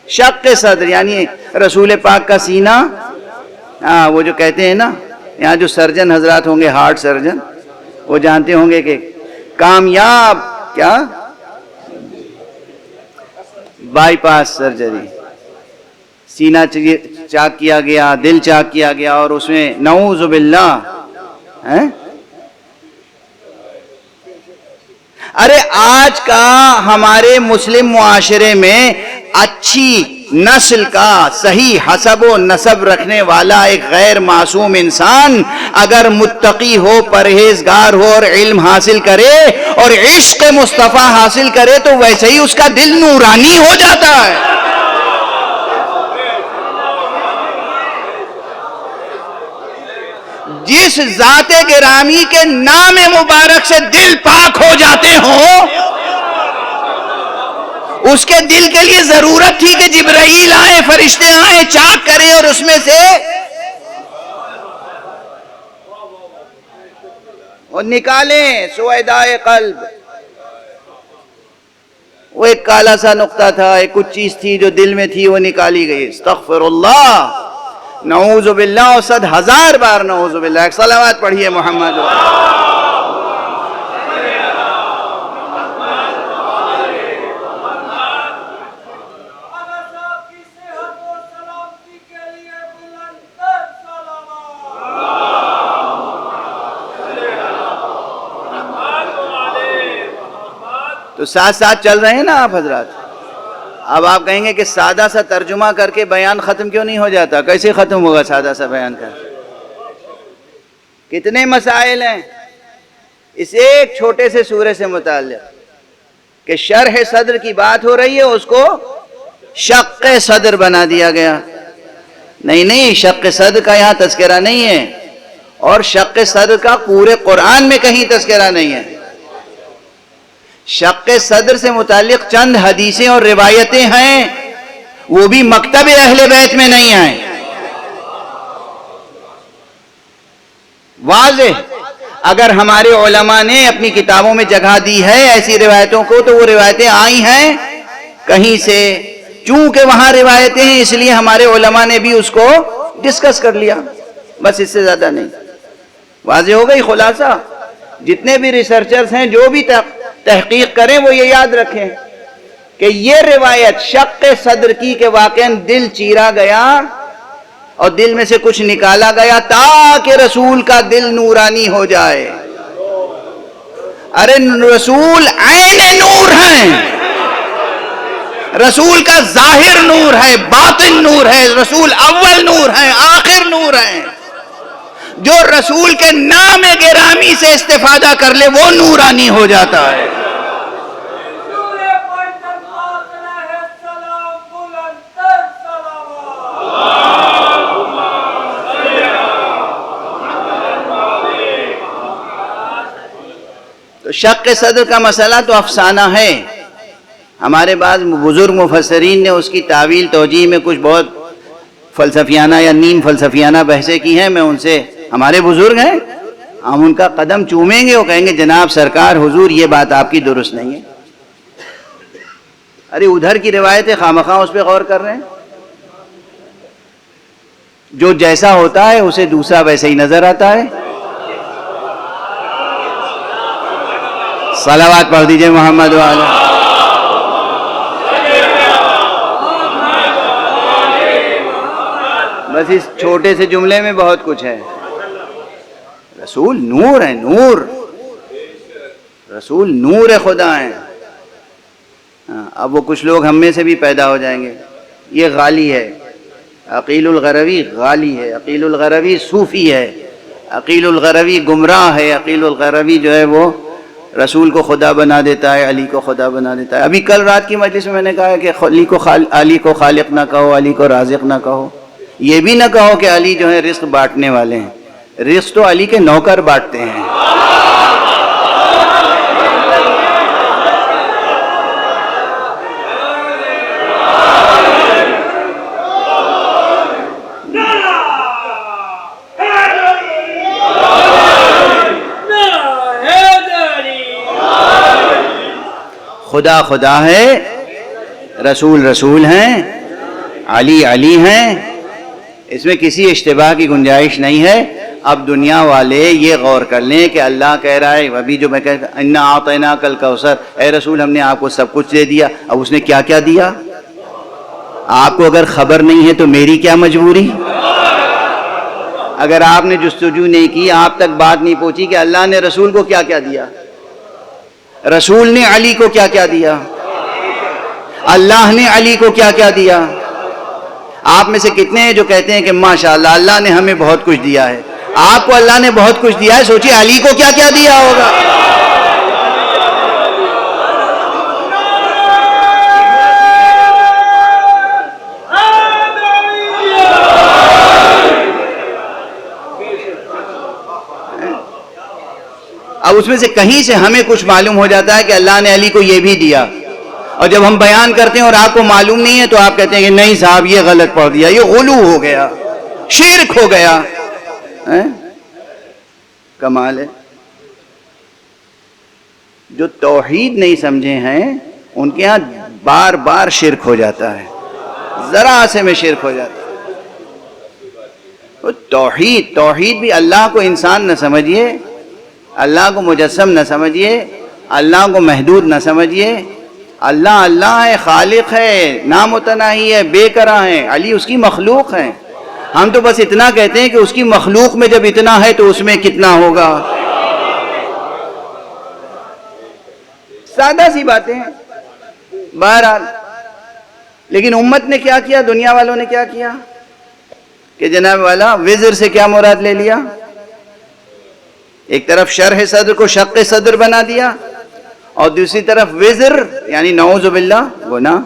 شق صدر یعنی رسول پاک کا سینہ, وہ جو کہتے ہیں نا, یہاں جو سرجن حضرات ہوں گے, ہارٹ سرجن, وہ جانتے ہوں گے کہ کامیاب کیا بائی پاس سرجری, سینہ چاک کیا گیا, دل چاک کیا گیا, اور اس میں نعوذ باللہ. ارے آج کا ہمارے مسلم معاشرے میں اچھی نسل کا صحیح حسب و نسب رکھنے والا ایک غیر معصوم انسان اگر متقی ہو, پرہیزگار ہو, اور علم حاصل کرے اور عشق مصطفیٰ حاصل کرے تو ویسے ہی اس کا دل نورانی ہو جاتا ہے. جس ذات گرامی کے نام مبارک سے دل پاک ہو جاتے ہوں, اس کے دل کے لیے ضرورت تھی کہ جبرائیل آئے, فرشتے آئیں, چاک کریں اور اس میں سے اور نکالیں سویدائے قلب. وہ ایک کالا سا نقطہ تھا, ایک کچھ چیز تھی جو دل میں تھی, وہ نکالی گئی. استغفر اللہ, نعوذ باللہ, اور 100,000 بار نعوذ باللہ. ایک صلوات پڑھیے محمد. تو ساتھ ساتھ چل رہے ہیں نا آپ حضرات. اب آپ کہیں گے کہ سادہ سا ترجمہ کر کے بیان ختم کیوں نہیں ہو جاتا؟ کیسے ختم ہوگا سادہ سا بیان کر؟ کتنے مسائل ہیں اس ایک چھوٹے سے سورے سے متعلق کہ شرح صدر کی بات ہو رہی ہے, اس کو شق صدر بنا دیا گیا. نہیں, شق صدر کا یہاں تذکرہ نہیں ہے, اور شق صدر کا پورے قرآن میں کہیں تذکرہ نہیں ہے. شق صدر سے متعلق چند حدیثیں اور روایتیں ہیں, وہ بھی مکتب اہل بیت میں نہیں ہیں. واضح, اگر ہمارے علماء نے اپنی کتابوں میں جگہ دی ہے ایسی روایتوں کو, تو وہ روایتیں آئی ہیں کہیں سے. چونکہ وہاں روایتیں ہیں اس لیے ہمارے علماء نے بھی اس کو ڈسکس کر لیا, بس اس سے زیادہ نہیں. واضح ہو گئی خلاصہ. جتنے بھی ریسرچرز ہیں جو بھی تحقیق کریں وہ یہ یاد رکھیں کہ یہ روایت شق صدر کی کہ واقعاً دل چیرا گیا اور دل میں سے کچھ نکالا گیا تاکہ رسول کا دل نورانی ہو جائے. ارے رسول عین نور ہیں, رسول کا ظاہر نور ہے, باطن نور ہے, رسول اول نور ہے, آخر نور ہے. جو رسول کے نام گرامی سے استفادہ کر لے وہ نورانی ہو جاتا ہے. تو شق صدر کا مسئلہ تو افسانہ ہے. ہمارے بعض بزرگ مفسرین نے اس کی تعویل توجیہ میں کچھ بہت فلسفیانہ یا نیم فلسفیانہ بحثیں کی ہیں. میں ان سے, ہمارے بزرگ ہیں, ہم ان کا قدم چومیں گے, وہ کہیں گے جناب سرکار حضور یہ بات آپ کی درست نہیں ہے. ارے ادھر کی روایتیں خامخواہ اس پہ غور کر رہے ہیں. جو جیسا ہوتا ہے اسے دوسرا ویسے ہی نظر آتا ہے. صلوات پڑھ دیجئے محمد وعلی. بس اس چھوٹے سے جملے میں بہت کچھ ہے. رسول نور ہے, نور, رسول نور خدا ہیں. اب وہ کچھ لوگ ہم میں سے بھی پیدا ہو جائیں گے, یہ غالی ہے, عقیل الغروی غالی ہے, عقیل الغروی صوفی ہے, عقیل الغروی گمراہ ہے, عقیل الغروی جو ہے وہ رسول کو خدا بنا دیتا ہے, علی کو خدا بنا دیتا ہے. ابھی کل رات کی مجلس میں نے کہا کہ علی کو خالق نہ کہو, علی کو رازق نہ کہو. یہ بھی نہ کہو کہ علی جو ہے رزق بانٹنے والے ہیں, رزق تو علی کے نوکر بانٹتے ہیں. خدا خدا ہے، رسول رسول ہیں، علی علی ہیں، اس میں کسی اشتباہ کی گنجائش نہیں ہے۔ اب دنیا والے یہ غور کر لیں کہ اللہ کہہ رہا ہے، ابھی جو میں کہتا انا اعطیناک الکوثر، اے رسول ہم نے آپ کو سب کچھ دے دیا، اب اس نے کیا کیا دیا؟ آپ کو اگر خبر نہیں ہے تو میری کیا مجبوری؟ اگر آپ نے جستجو نہیں کی، آپ تک بات نہیں پہنچی کہ اللہ نے رسول کو کیا کیا دیا، رسول نے علی کو کیا کیا دیا، اللہ نے علی کو کیا کیا دیا۔ آپ میں سے کتنے ہیں جو کہتے ہیں کہ ماشاءاللہ اللہ نے ہمیں بہت کچھ دیا ہے؟ آپ کو اللہ نے بہت کچھ دیا ہے، سوچیے علی کو کیا کیا دیا ہوگا۔ اب اس میں سے کہیں سے ہمیں کچھ معلوم ہو جاتا ہے کہ اللہ نے علی کو یہ بھی دیا، اور جب ہم بیان کرتے ہیں اور آپ کو معلوم نہیں ہے تو آپ کہتے ہیں کہ نہیں صاحب یہ غلط پڑھ دیا، یہ غلو ہو گیا، شرک ہو گیا۔ کمال ہے۔ جو توحید نہیں سمجھے ہیں ان کے ہاں بار بار شرک ہو جاتا ہے، ذرا سے میں شرک ہو جاتا ہے۔ توحید بھی اللہ کو انسان نہ سمجھیے، اللہ کو مجسم نہ سمجھیے، اللہ کو محدود نہ سمجھیے۔ اللہ اللہ ہے، خالق ہے، نامتناہی ہے، بے کرا ہے، علی اس کی مخلوق ہے۔ ہم تو بس اتنا کہتے ہیں کہ اس کی مخلوق میں جب اتنا ہے تو اس میں کتنا ہوگا۔ سادہ سی باتیں ہیں بہرحال۔ لیکن امت نے کیا کیا، دنیا والوں نے کیا کیا کہ جناب والا وزر سے کیا مراد لے لیا؟ ایک طرف شرح صدر کو شق صدر بنا دیا، اور دوسری طرف وزر یعنی نعوذ باللہ گناہ۔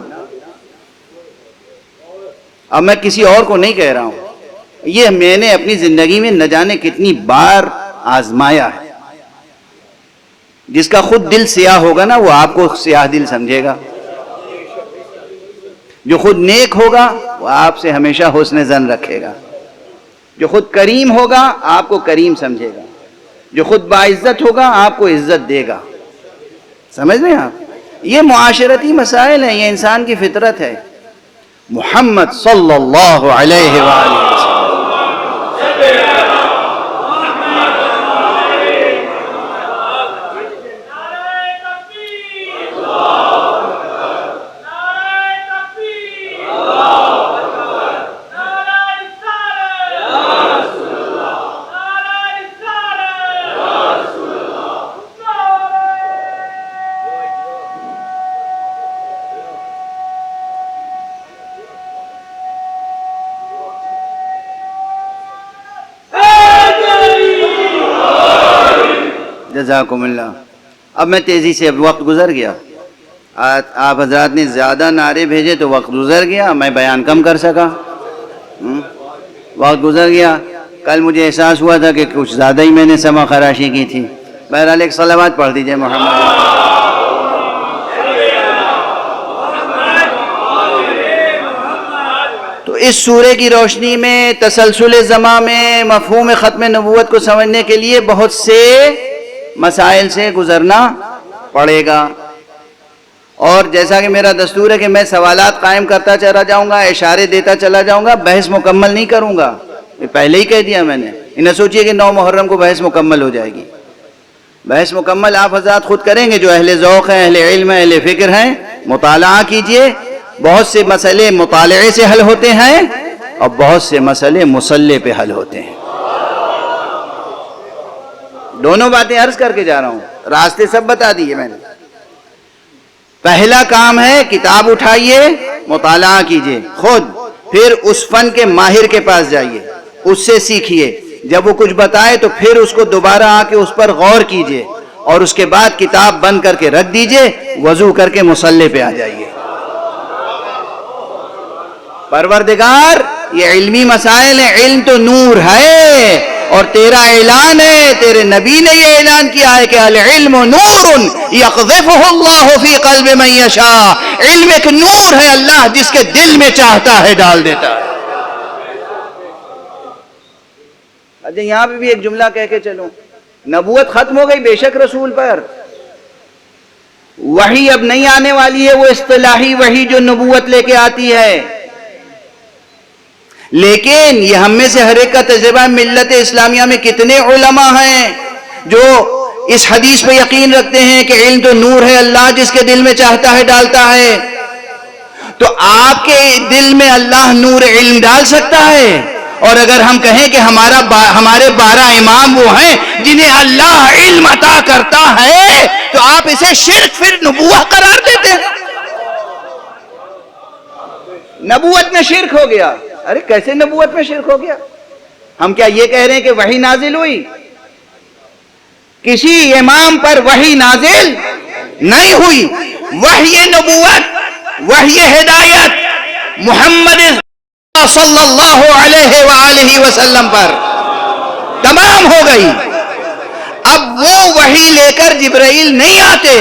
اب میں کسی اور کو نہیں کہہ رہا ہوں، یہ میں نے اپنی زندگی میں نہ جانے کتنی بار آزمایا ہے۔ جس کا خود دل سیاہ ہوگا نا وہ آپ کو سیاہ دل سمجھے گا، جو خود نیک ہوگا وہ آپ سے ہمیشہ حسن ظن رکھے گا، جو خود کریم ہوگا آپ کو کریم سمجھے گا، جو خود باعزت ہوگا آپ کو عزت دے گا۔ سمجھ رہے ہیں آپ؟ یہ معاشرتی مسائل ہیں، یہ انسان کی فطرت ہے۔ محمد صلی اللہ علیہ وآلہ وسلم جزاکم اللہ۔ اب میں تیزی سے، اب وقت گزر گیا، آپ حضرات نے زیادہ نعرے بھیجے تو وقت گزر گیا، میں بیان کم کر سکا، وقت گزر گیا۔ کل مجھے احساس ہوا تھا کہ کچھ زیادہ ہی میں نے سما خراشی کی تھی۔ بہرحال ایک صلوات پڑھ دیجئے محمد۔ تو اس سورے کی روشنی میں تسلسل زمان میں مفہوم ختم نبوت کو سمجھنے کے لیے بہت سے مسائل سے گزرنا پڑے گا، اور جیسا کہ میرا دستور ہے کہ میں سوالات قائم کرتا چلا جاؤں گا، اشارے دیتا چلا جاؤں گا، بحث مکمل نہیں کروں گا، یہ پہلے ہی کہہ دیا میں نے۔ نہ سوچئے کہ 9 محرم کو بحث مکمل ہو جائے گی، بحث مکمل آپ حضرات خود کریں گے، جو اہل ذوق ہیں، اہل علم ہیں، اہل فکر ہیں، مطالعہ کیجئے۔ بہت سے مسئلے مطالعے سے حل ہوتے ہیں اور بہت سے مسئلے مصلح پہ حل ہوتے ہیں۔ دونوں باتیں عرض کر کے جا رہا ہوں، راستے سب بتا دیے میں نے۔ پہلا کام ہے کتاب اٹھائیے، مطالعہ کیجئے خود، پھر اس فن کے ماہر کے پاس جائیے، اس سے سیکھیے، جب وہ کچھ بتائے تو پھر اس کو دوبارہ آ کے اس پر غور کیجئے، اور اس کے بعد کتاب بند کر کے رکھ دیجئے، وضو کر کے مصلی پہ آ جائیے۔ پروردگار یہ علمی مسائل ہیں، علم تو نور ہے، اور تیرا اعلان ہے، تیرے نبی نے یہ اعلان کیا ہے کہ العلم نور یقذفہ اللہ فی قلب من یشاء، علم ایک نور ہے، اللہ جس کے دل میں چاہتا ہے ڈال دیتا ہے۔ اچھا یہاں پہ بھی ایک جملہ کہہ کے چلوں، نبوت ختم ہو گئی بے شک رسول پر، وحی اب نہیں آنے والی ہے وہ اصطلاحی وحی جو نبوت لے کے آتی ہے، لیکن یہ ہم میں سے ہر ایک کا تجربہ ہے۔ ملت اسلامیہ میں کتنے علماء ہیں جو اس حدیث پہ یقین رکھتے ہیں کہ علم تو نور ہے، اللہ جس کے دل میں چاہتا ہے ڈالتا ہے۔ تو آپ کے دل میں اللہ نور علم ڈال سکتا ہے؟ اور اگر ہم کہیں کہ ہمارے 12 امام وہ ہیں جنہیں اللہ علم عطا کرتا ہے، تو آپ اسے شرک پھر نبوت قرار دیتے ہیں۔ نبوت میں شرک ہو گیا۔ ارے کیسے نبوت میں شرک ہو گیا؟ ہم کیا یہ کہہ رہے ہیں کہ وحی نازل ہوئی؟ کسی امام پر وحی نازل نہیں ہوئی۔ وحی نبوت، وحی ہدایت محمد صلی اللہ علیہ وآلہ وسلم پر تمام ہو گئی۔ اب وہ وحی لے کر جبرائیل نہیں آتے،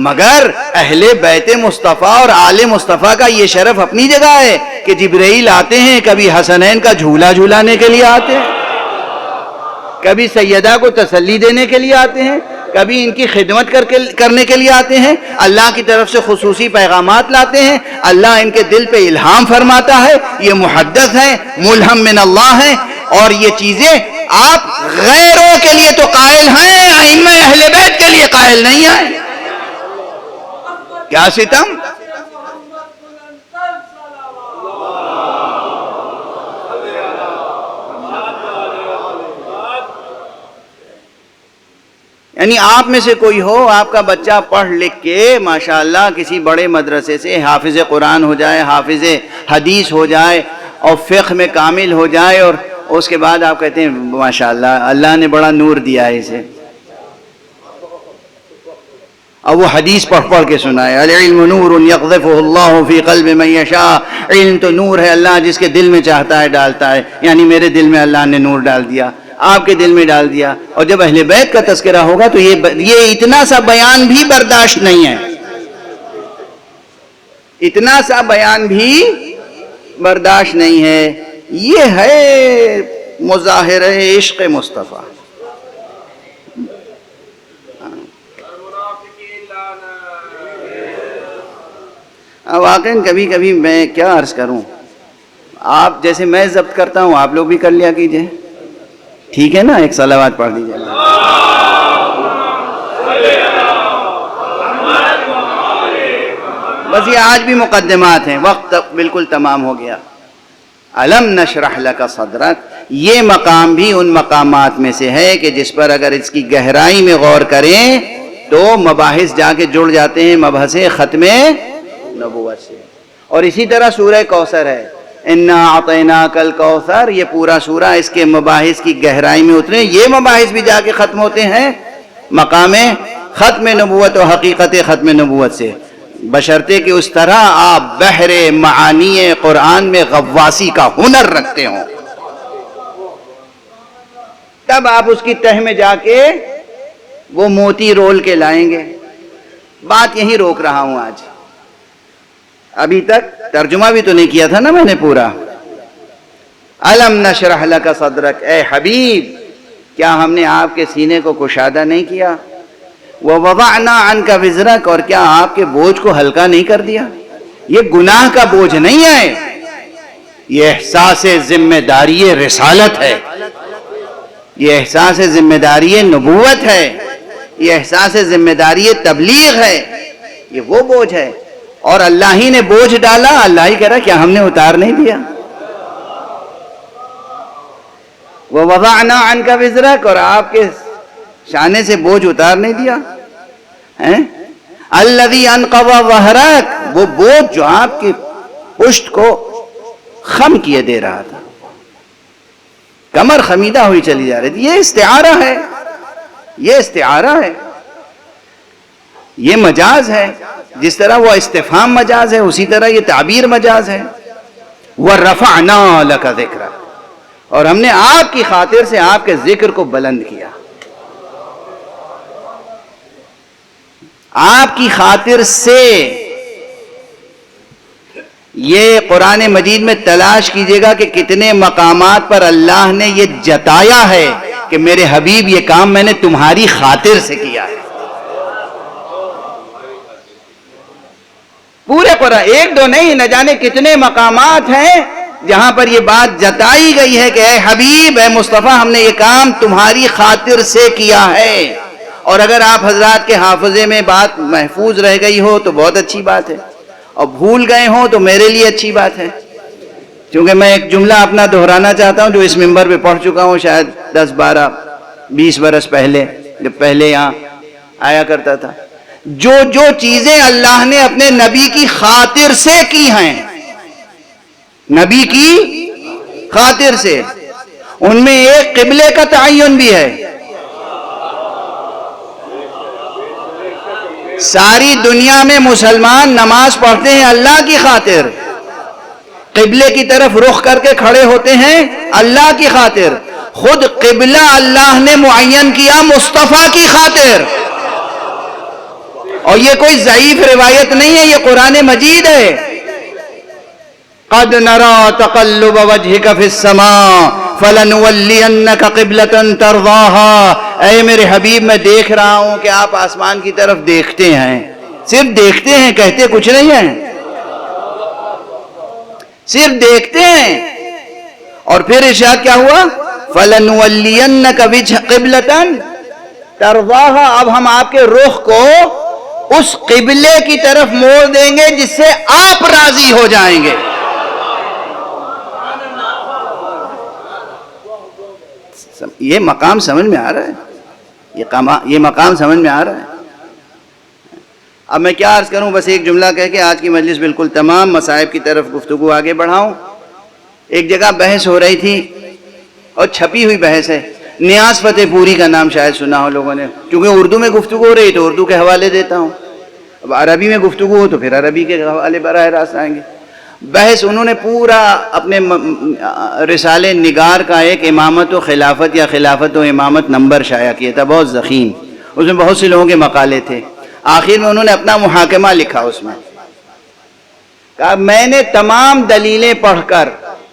مگر اہل بیت مصطفیٰ اور آل مصطفیٰ کا یہ شرف اپنی جگہ ہے کہ جبرائیل آتے ہیں، کبھی حسنین کا جھولا جھولانے کے لیے آتے ہیں، کبھی سیدہ کو تسلی دینے کے لیے آتے ہیں، کبھی ان کی خدمت کرنے کے لیے آتے ہیں، اللہ کی طرف سے خصوصی پیغامات لاتے ہیں، اللہ ان کے دل پہ الہام فرماتا ہے، یہ محدث ہیں، ملہم من اللہ ہیں۔ اور یہ چیزیں آپ غیروں کے لیے تو قائل ہیں، ائمہ اہل بیت کے لیے قائل نہیں ہیں۔ کیا ستم! یعنی آپ میں سے کوئی ہو، آپ کا بچہ پڑھ لکھ کے ماشاءاللہ کسی بڑے مدرسے سے حافظ قرآن ہو جائے، حافظ حدیث ہو جائے اور فقہ میں کامل ہو جائے، اور اس کے بعد آپ کہتے ہیں ماشاءاللہ اللہ نے بڑا نور دیا ہے اسے، اب وہ حدیث پڑھ کے سنائے، العلم نور یقذفہ اللہ فی قلب من یشاء، علم تو نور ہے، اللہ جس کے دل میں چاہتا ہے ڈالتا ہے۔ یعنی میرے دل میں اللہ نے نور ڈال دیا، آپ کے دل میں ڈال دیا۔ اور جب اہل بیت کا تذکرہ ہوگا تو یہ اتنا سا بیان بھی برداشت نہیں ہے، اتنا سا بیان بھی برداشت نہیں ہے۔ یہ ہے مظاہرہ عشق مصطفیٰ۔ واقعاً کبھی کبھی میں کیا عرض کروں، آپ جیسے میں ضبط کرتا ہوں آپ لوگ بھی کر لیا کیجئے، ٹھیک ہے نا؟ ایک صلوات پڑھ دیجئے۔ بس یہ آج بھی مقدمات ہیں، وقت بالکل تمام ہو گیا۔ الم نشرح لک صدرک، یہ مقام بھی ان مقامات میں سے ہے کہ جس پر اگر اس کی گہرائی میں غور کریں تو مباحث جا کے جڑ جاتے ہیں مبحث ختم نبوت سے۔ اور اسی طرح سورہ کوثر ہے، انا اعطیناک الکوثر، یہ پورا سورہ اس کے مباحث کی گہرائی میں اترے، یہ مباحث بھی جا کے ختم ہوتے ہیں مقام ختم نبوت و حقیقت ختم نبوت سے، بشرطے کہ اس طرح آپ بحر معانی قرآن میں غواصی کا ہنر رکھتے ہوں، تب آپ اس کی تہ میں جا کے وہ موتی رول کے لائیں گے۔ بات یہی روک رہا ہوں آج، ابھی تک ترجمہ بھی تو نہیں کیا تھا نا میں نے پورا۔ الم نشرح لک صدرک، اے حبیب کیا ہم نے آپ کے سینے کو کشادہ نہیں کیا؟ ووضعنا عنک وزرک، اور کیا آپ کے بوجھ کو ہلکا نہیں کر دیا؟ یہ گناہ کا بوجھ نہیں ہے، یہ احساس ذمہ داری رسالت ہے، یہ احساس ذمہ داری نبوت ہے، یہ احساس ذمہ داری تبلیغ ہے، یہ وہ بوجھ ہے۔ اور اللہ ہی نے بوجھ ڈالا، اللہ ہی کہہ رہا کیا ہم نے اتار نہیں دیا؟ ووضعنا عنک وزرک، اور آپ کے شانے سے بوجھ اتار نہیں دیا۔ الذی انقض ظہرک، وہ بوجھ جو آپ کی پشت کو خم کیے دے رہا تھا، کمر خمیدہ ہوئی چلی جا رہی تھی، یہ استعارہ ہے، یہ استعارہ ہے، یہ مجاز ہے۔ جس طرح وہ استفہام مجاز ہے اسی طرح یہ تعبیر مجاز ہے۔ وَرَفَعْنَا لَكَ ذِكْرَكَ، اور ہم نے آپ کی خاطر سے آپ کے ذکر کو بلند کیا۔ آپ کی خاطر سے، یہ قرآن مجید میں تلاش کیجئے گا کہ کتنے مقامات پر اللہ نے یہ جتایا ہے کہ میرے حبیب یہ کام میں نے تمہاری خاطر سے کیا ہے۔ پورے قرآن، ایک دو نہیں، نہ جانے کتنے مقامات ہیں جہاں پر یہ بات جتائی گئی ہے کہ اے حبیب، اے مصطفیٰ، ہم نے یہ کام تمہاری خاطر سے کیا ہے۔ اور اگر آپ حضرات کے حافظے میں بات محفوظ رہ گئی ہو تو بہت اچھی بات ہے، اور بھول گئے ہوں تو میرے لیے اچھی بات ہے، کیونکہ میں ایک جملہ اپنا دہرانا چاہتا ہوں جو اس منبر پہ پڑھ چکا ہوں شاید 10 12 20 برس پہلے، جب پہلے یہاں آیا کرتا تھا۔ جو جو چیزیں اللہ نے اپنے نبی کی خاطر سے کی ہیں، نبی کی خاطر سے، ان میں ایک قبلے کا تعین بھی ہے۔ ساری دنیا میں مسلمان نماز پڑھتے ہیں اللہ کی خاطر، قبلے کی طرف رخ کر کے کھڑے ہوتے ہیں اللہ کی خاطر، خود قبلہ اللہ نے معین کیا مصطفیٰ کی خاطر۔ اور یہ کوئی ضعیف روایت نہیں ہے، یہ قرآن مجید ہے۔ قد نرى تقلب وجهك في السماء فلنولينك قبلة ترضاها، اے میرے حبیب میں دیکھ رہا ہوں کہ آپ آسمان کی طرف دیکھتے ہیں، صرف دیکھتے ہیں، کہتے کچھ نہیں ہیں، صرف دیکھتے ہیں۔ اور پھر ارشاد کیا ہوا؟ فَلَنُوَلِّيَنَّكَ قِبْلَةً تَرْضَاهَا، اب ہم آپ کے رخ کو اس قبلے کی طرف موڑ دیں گے جس سے آپ راضی ہو جائیں گے۔ یہ مقام سمجھ میں آ رہا ہے، یہ مقام سمجھ میں آ رہا ہے۔ اب میں کیا عرض کروں، بس ایک جملہ کہہ کے آج کی مجلس بالکل تمام مصائب کی طرف گفتگو آگے بڑھاؤں۔ ایک جگہ بحث ہو رہی تھی، اور چھپی ہوئی بحث ہے، نیاز فتح پوری کا نام شاید سنا ہو لوگوں نے، کیونکہ اردو میں گفتگو ہو رہی تو اردو کے حوالے دیتا ہوں، اب عربی میں گفتگو ہو تو پھر عربی کے حوالے براہ راست آئیں گے۔ بحث انہوں نے پورا اپنے رسالے نگار کا ایک امامت و خلافت یا خلافت و امامت نمبر شائع کیا تھا، بہت ضخیم، اس میں بہت سے لوگوں کے مقالے تھے۔ آخر میں انہوں نے اپنا محاکمہ لکھا، اس میں کہا میں نے تمام دلیلیں پڑھ کر،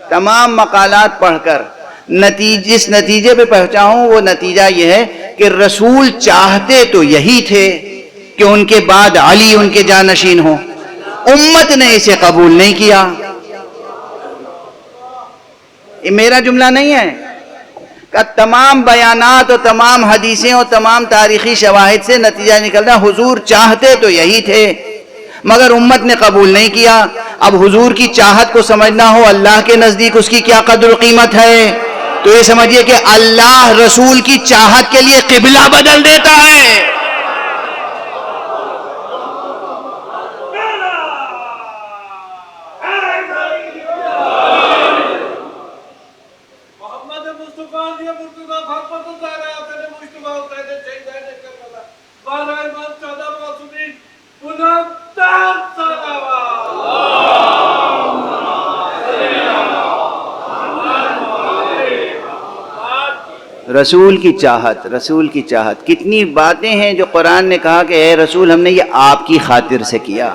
تمام مقالات پڑھ کر جس نتیجے پہ پہنچا ہوں وہ نتیجہ یہ ہے کہ رسول چاہتے تو یہی تھے کہ ان کے بعد علی ان کے جانشین ہوں، امت نے اسے قبول نہیں کیا۔ یہ میرا جملہ نہیں ہے، کہ تمام بیانات اور تمام حدیثیں اور تمام تاریخی شواہد سے نتیجہ نکلتا حضور چاہتے تو یہی تھے مگر امت نے قبول نہیں کیا۔ اب حضور کی چاہت کو سمجھنا ہو اللہ کے نزدیک اس کی کیا قدر و قیمت ہے، تو یہ سمجھیے کہ اللہ رسول کی چاہت کے لیے قبلہ بدل دیتا ہے۔ رسول کی چاہت، رسول کی چاہت، کتنی باتیں ہیں جو قرآن نے کہا کہ اے رسول ہم نے یہ آپ کی خاطر سے کیا،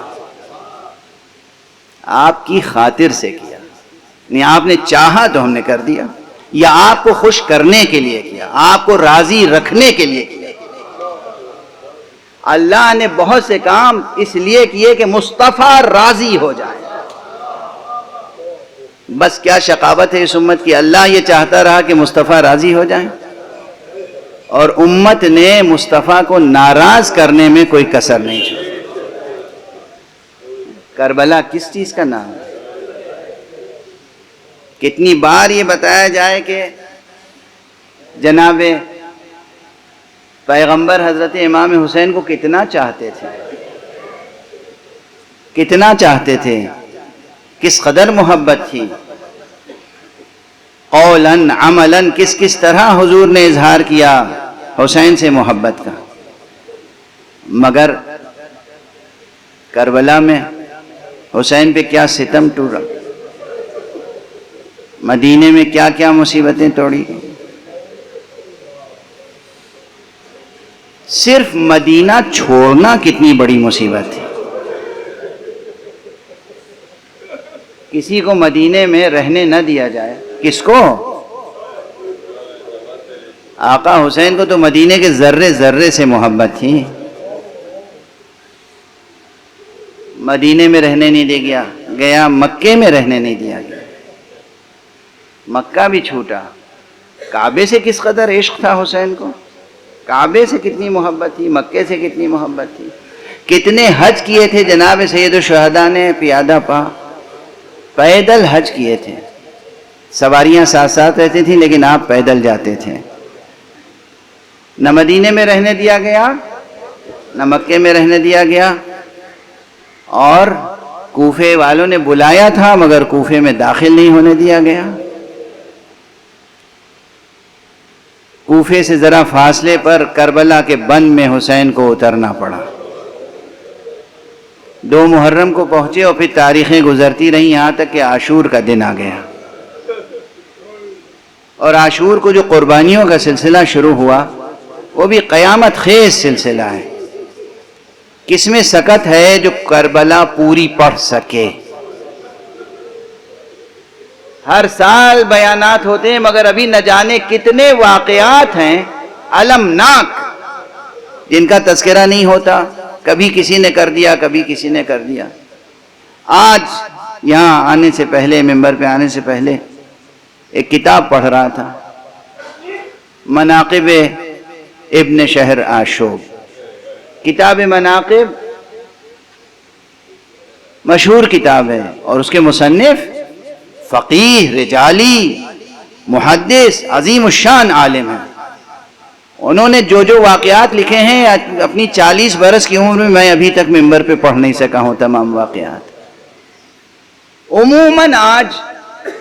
آپ کی خاطر سے کیا، نہیں آپ نے چاہا تو ہم نے کر دیا، یا آپ کو خوش کرنے کے لیے کیا، آپ کو راضی رکھنے کے لیے کیا۔ اللہ نے بہت سے کام اس لیے کیے کہ مصطفیٰ راضی ہو جائے۔ بس کیا شقاوت ہے اس امت کی، اللہ یہ چاہتا رہا کہ مصطفیٰ راضی ہو جائیں، اور امت نے مصطفیٰ کو ناراض کرنے میں کوئی کسر نہیں چھوڑی۔ کربلا کس چیز کا نام ہے؟ کتنی بار یہ بتایا جائے کہ جناب پیغمبر حضرت امام حسین کو کتنا چاہتے تھے، کتنا چاہتے تھے، کس قدر محبت تھی، قولاً عملاً کس کس طرح حضور نے اظہار کیا حسین سے محبت کا۔ مگر کربلا میں حسین پہ کیا ستم ٹوٹا، مدینے میں کیا کیا مصیبتیں توڑی گئی۔ صرف مدینہ چھوڑنا کتنی بڑی مصیبت تھی، کسی کو مدینے میں رہنے نہ دیا جائے، کس کو؟ آقا حسین کو تو مدینے کے ذرے ذرے سے محبت تھی۔ مدینے میں رہنے نہیں دے گیا مکے میں رہنے نہیں دیا گیا، مکہ بھی چھوٹا۔ کعبے سے کس قدر عشق تھا حسین کو، کعبے سے کتنی محبت تھی، مکے سے کتنی محبت تھی۔ کتنے حج کیے تھے جناب سید الشہداء نے پیادہ پا، پیدل حج کیے تھے، سواریاں ساتھ ساتھ رہتی تھیں لیکن آپ پیدل جاتے تھے۔ نہ مدینے میں رہنے دیا گیا، نہ مکے میں رہنے دیا گیا، اور کوفے والوں نے بلایا تھا مگر کوفے میں داخل نہیں ہونے دیا گیا۔ کوفے سے ذرا فاصلے پر کربلا کے بند میں حسین کو اترنا پڑا۔ 2 محرم کو پہنچے اور پھر تاریخیں گزرتی رہیں یہاں تک کہ عاشور کا دن آ گیا، اور عاشور کو جو قربانیوں کا سلسلہ شروع ہوا وہ بھی قیامت خیز سلسلہ ہے۔ کس میں سکت ہے جو کربلا پوری پڑھ سکے؟ ہر سال بیانات ہوتے ہیں مگر ابھی نہ جانے کتنے واقعات ہیں المناک جن کا تذکرہ نہیں ہوتا، کبھی کسی نے کر دیا، کبھی کسی نے کر دیا۔ آج یہاں آنے سے پہلے، ممبر پہ آنے سے پہلے ایک کتاب پڑھ رہا تھا، مناقب ابن شہر آشوب۔ کتاب مناقب مشہور کتاب ہے اور اس کے مصنف فقیہ، رجالی، محدث، عظیم الشان عالم ہیں۔ انہوں نے جو واقعات لکھے ہیں اپنی 40 برس کی عمر میں ابھی تک ممبر پہ پڑھ نہیں سکا ہوں تمام واقعات۔ عموماً آج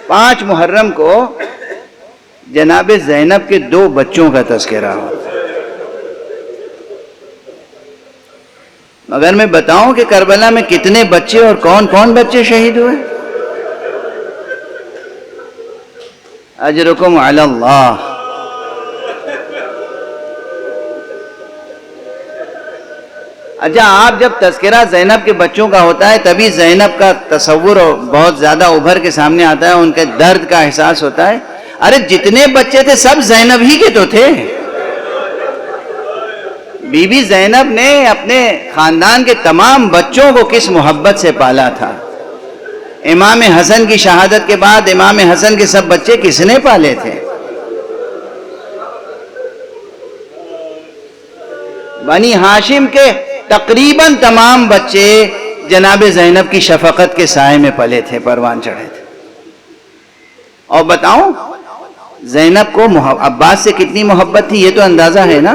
5 محرم کو جناب زینب کے 2 بچوں کا تذکرہ ہو، مگر میں بتاؤں کہ کربلا میں کتنے بچے اور کون کون بچے شہید ہوئے؟ اجرکم علی اللہ۔ اچھا، آپ جب تذکرہ زینب کے بچوں کا ہوتا ہے تبھی زینب کا تصور بہت زیادہ ابھر کے سامنے آتا ہے، ان کے درد کا احساس ہوتا ہے۔ ارے جتنے بچے تھے سب زینب ہی کے تو تھے۔ بی بی زینب نے اپنے خاندان کے تمام بچوں کو کس محبت سے پالا تھا۔ امام حسن کی شہادت کے بعد امام حسن کے سب بچے کس نے پالے تھے؟ بنی ہاشم کے تقریباً تمام بچے جناب زینب کی شفقت کے سائے میں پلے تھے، پروان چڑھے تھے۔ اور بتاؤں زینب کو عباس سے کتنی محبت تھی، یہ تو اندازہ ہے نا۔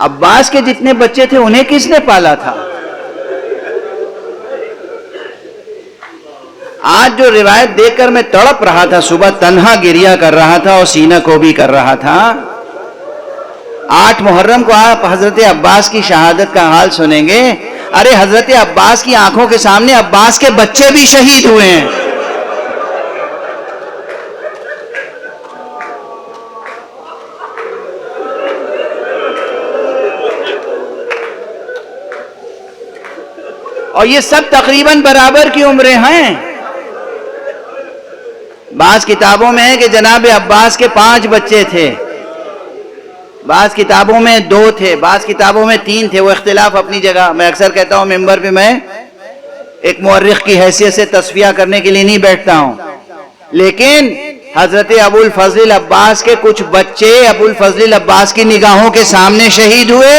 عباس کے جتنے بچے تھے انہیں کس نے پالا تھا؟ آج جو روایت دیکھ کر میں تڑپ رہا تھا، صبح تنہا گریہ کر رہا تھا اور سینہ کو بھی کر رہا تھا۔ 8 محرم کو آپ حضرت عباس کی شہادت کا حال سنیں گے۔ ارے حضرت عباس کی آنکھوں کے سامنے عباس کے بچے بھی شہید ہوئے ہیں۔ اور یہ سب تقریباً برابر کی عمریں ہیں۔ بعض کتابوں میں ہے کہ جناب عباس کے 5 بچے تھے، بعض کتابوں میں 2 تھے، بعض کتابوں میں 3 تھے، وہ اختلاف اپنی جگہ۔ میں اکثر کہتا ہوں ممبر پہ میں ایک مورخ کی حیثیت سے تصفیہ کرنے کے لیے نہیں بیٹھتا ہوں، لیکن حضرت ابو الفضل عباس کے کچھ بچے ابو الفضل عباس کی نگاہوں کے سامنے شہید ہوئے،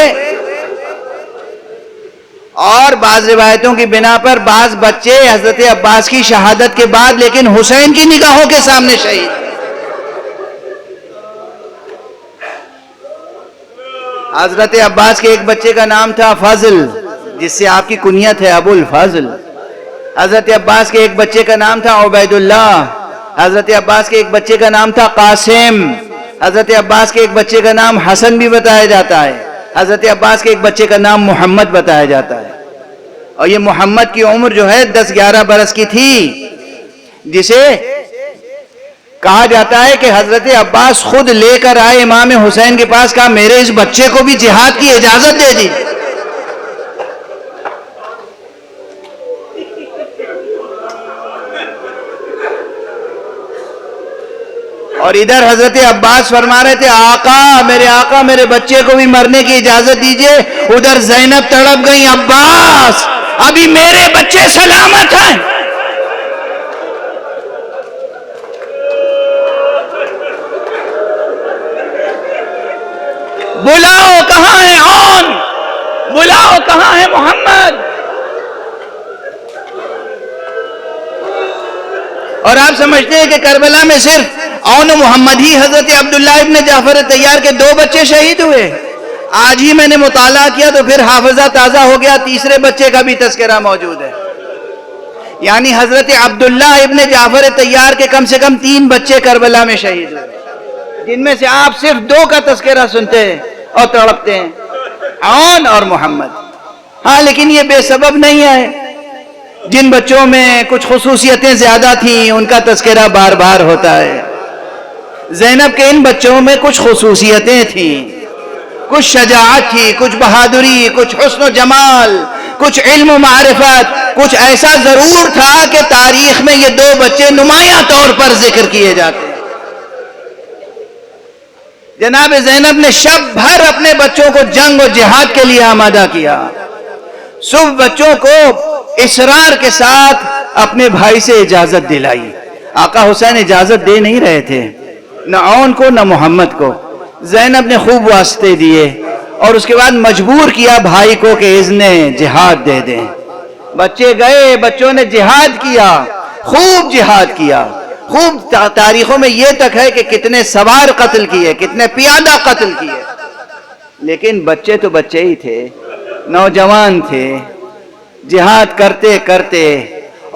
اور بعض روایتوں کی بنا پر بعض بچے حضرت عباس کی شہادت کے بعد لیکن حسین کی نگاہوں کے سامنے شہید۔ حضرت عباس کے ایک بچے کا نام تھا فضل، جس سے آپ کی کنیت ہے ابو الفضل۔ حضرت عباس کے ایک بچے کا نام تھا عبید اللہ۔ حضرت عباس کے ایک بچے کا نام تھا قاسم۔ حضرت عباس کے ایک بچے کا نام حسن بھی بتایا جاتا ہے۔ حضرت عباس کے ایک بچے کا نام محمد بتایا جاتا ہے، اور یہ محمد کی عمر جو ہے 10-11 برس کی تھی، جسے کہا جاتا ہے کہ حضرت عباس خود لے کر آئے امام حسین کے پاس، کہا میرے اس بچے کو بھی جہاد کی اجازت دے دی۔ اور ادھر حضرت عباس فرما رہے تھے آقا میرے بچے کو بھی مرنے کی اجازت دیجئے. ادھر زینب تڑپ گئی عباس ابھی میرے بچے سلامت ہیں. بلاؤ کہاں ہے عون, بلاؤ کہاں ہے محمد. اور آپ سمجھتے ہیں کہ کربلا میں صرف عون محمد ہی حضرت عبداللہ ابن جعفر طیار کے 2 بچے شہید ہوئے؟ آج ہی میں نے مطالعہ کیا تو پھر حافظہ تازہ ہو گیا, تیسرے بچے کا بھی تذکرہ موجود ہے. یعنی حضرت عبداللہ ابن جعفر طیار کے کم سے کم 3 بچے کربلا میں شہید ہوئے, جن میں سے آپ صرف 2 کا تذکرہ سنتے ہیں اور تڑپتے ہیں, عون اور محمد. ہاں لیکن یہ بے سبب نہیں ہے. جن بچوں میں کچھ خصوصیتیں زیادہ تھیں ان کا تذکرہ بار بار ہوتا ہے. زینب کے ان بچوں میں کچھ خصوصیتیں تھیں, کچھ شجاعت تھی, کچھ بہادری, کچھ حسن و جمال, کچھ علم و معرفت, کچھ ایسا ضرور تھا کہ تاریخ میں یہ 2 بچے نمایاں طور پر ذکر کیے جاتے ہیں. جناب زینب نے شب بھر اپنے بچوں کو جنگ و جہاد کے لیے آمادہ کیا. صبح بچوں کو اصرار کے ساتھ اپنے بھائی سے اجازت دلائی. آقا حسین اجازت دے نہیں رہے تھے, نہ عون کو نہ محمد کو. زینب نے خوب واسطے دیے اور اس کے بعد مجبور کیا بھائی کو کہ اذن جہاد دے دیں. بچے گئے, بچوں نے جہاد کیا, خوب جہاد کیا. خوب تاریخوں میں یہ تک ہے کہ کتنے سوار قتل کیے, کتنے پیادہ قتل کیے. لیکن بچے تو بچے ہی تھے, نوجوان تھے. جہاد کرتے کرتے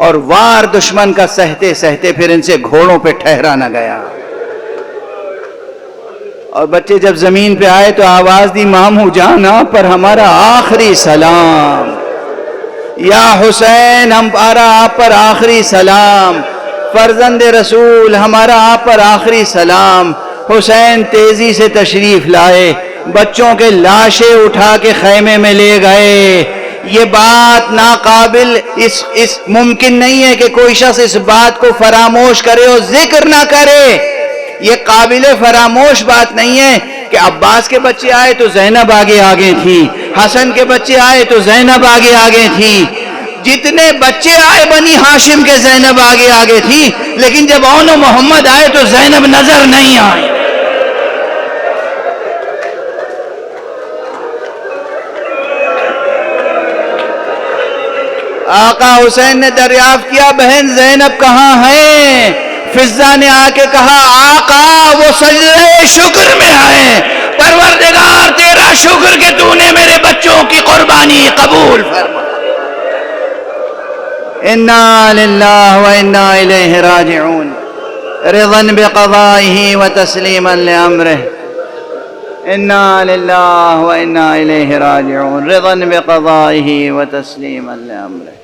اور وار دشمن کا سہتے سہتے پھر ان سے گھوڑوں پہ ٹھہرا نہ گیا. اور بچے جب زمین پہ آئے تو آواز دی, ماموں جانا پر ہمارا آخری سلام. یا حسین ہمارا آپ پر آخری سلام. فرزند رسول ہمارا آپ پر آخری سلام. حسین تیزی سے تشریف لائے, بچوں کے لاشیں اٹھا کے خیمے میں لے گئے. یہ بات ناقابل اس ممکن نہیں ہے کہ کوئی شخص اس بات کو فراموش کرے اور ذکر نہ کرے. یہ قابل فراموش بات نہیں ہے کہ عباس کے بچے آئے تو زینب آگے تھی, حسن کے بچے آئے تو زینب آگے تھی. جتنے بچے آئے بنی ہاشم کے زینب آگے تھی, لیکن جب عون و محمد آئے تو زینب نظر نہیں آئی. آقا حسین نے دریافت کیا بہن زینب کہاں ہے؟ فضہ نے آ کے کہا آقا وہ سجدہ شکر میں آئے. پروردگار تیرا شکر کہ تو نے میرے بچوں کی قربانی قبول فرما. انا للہ و انا الیہ راجعون. رضا بقضائہ و تسلیما لامرہ. انا للہ و انا الیہ راجعون. رضا بقضائہ و تسلیما لامرہ.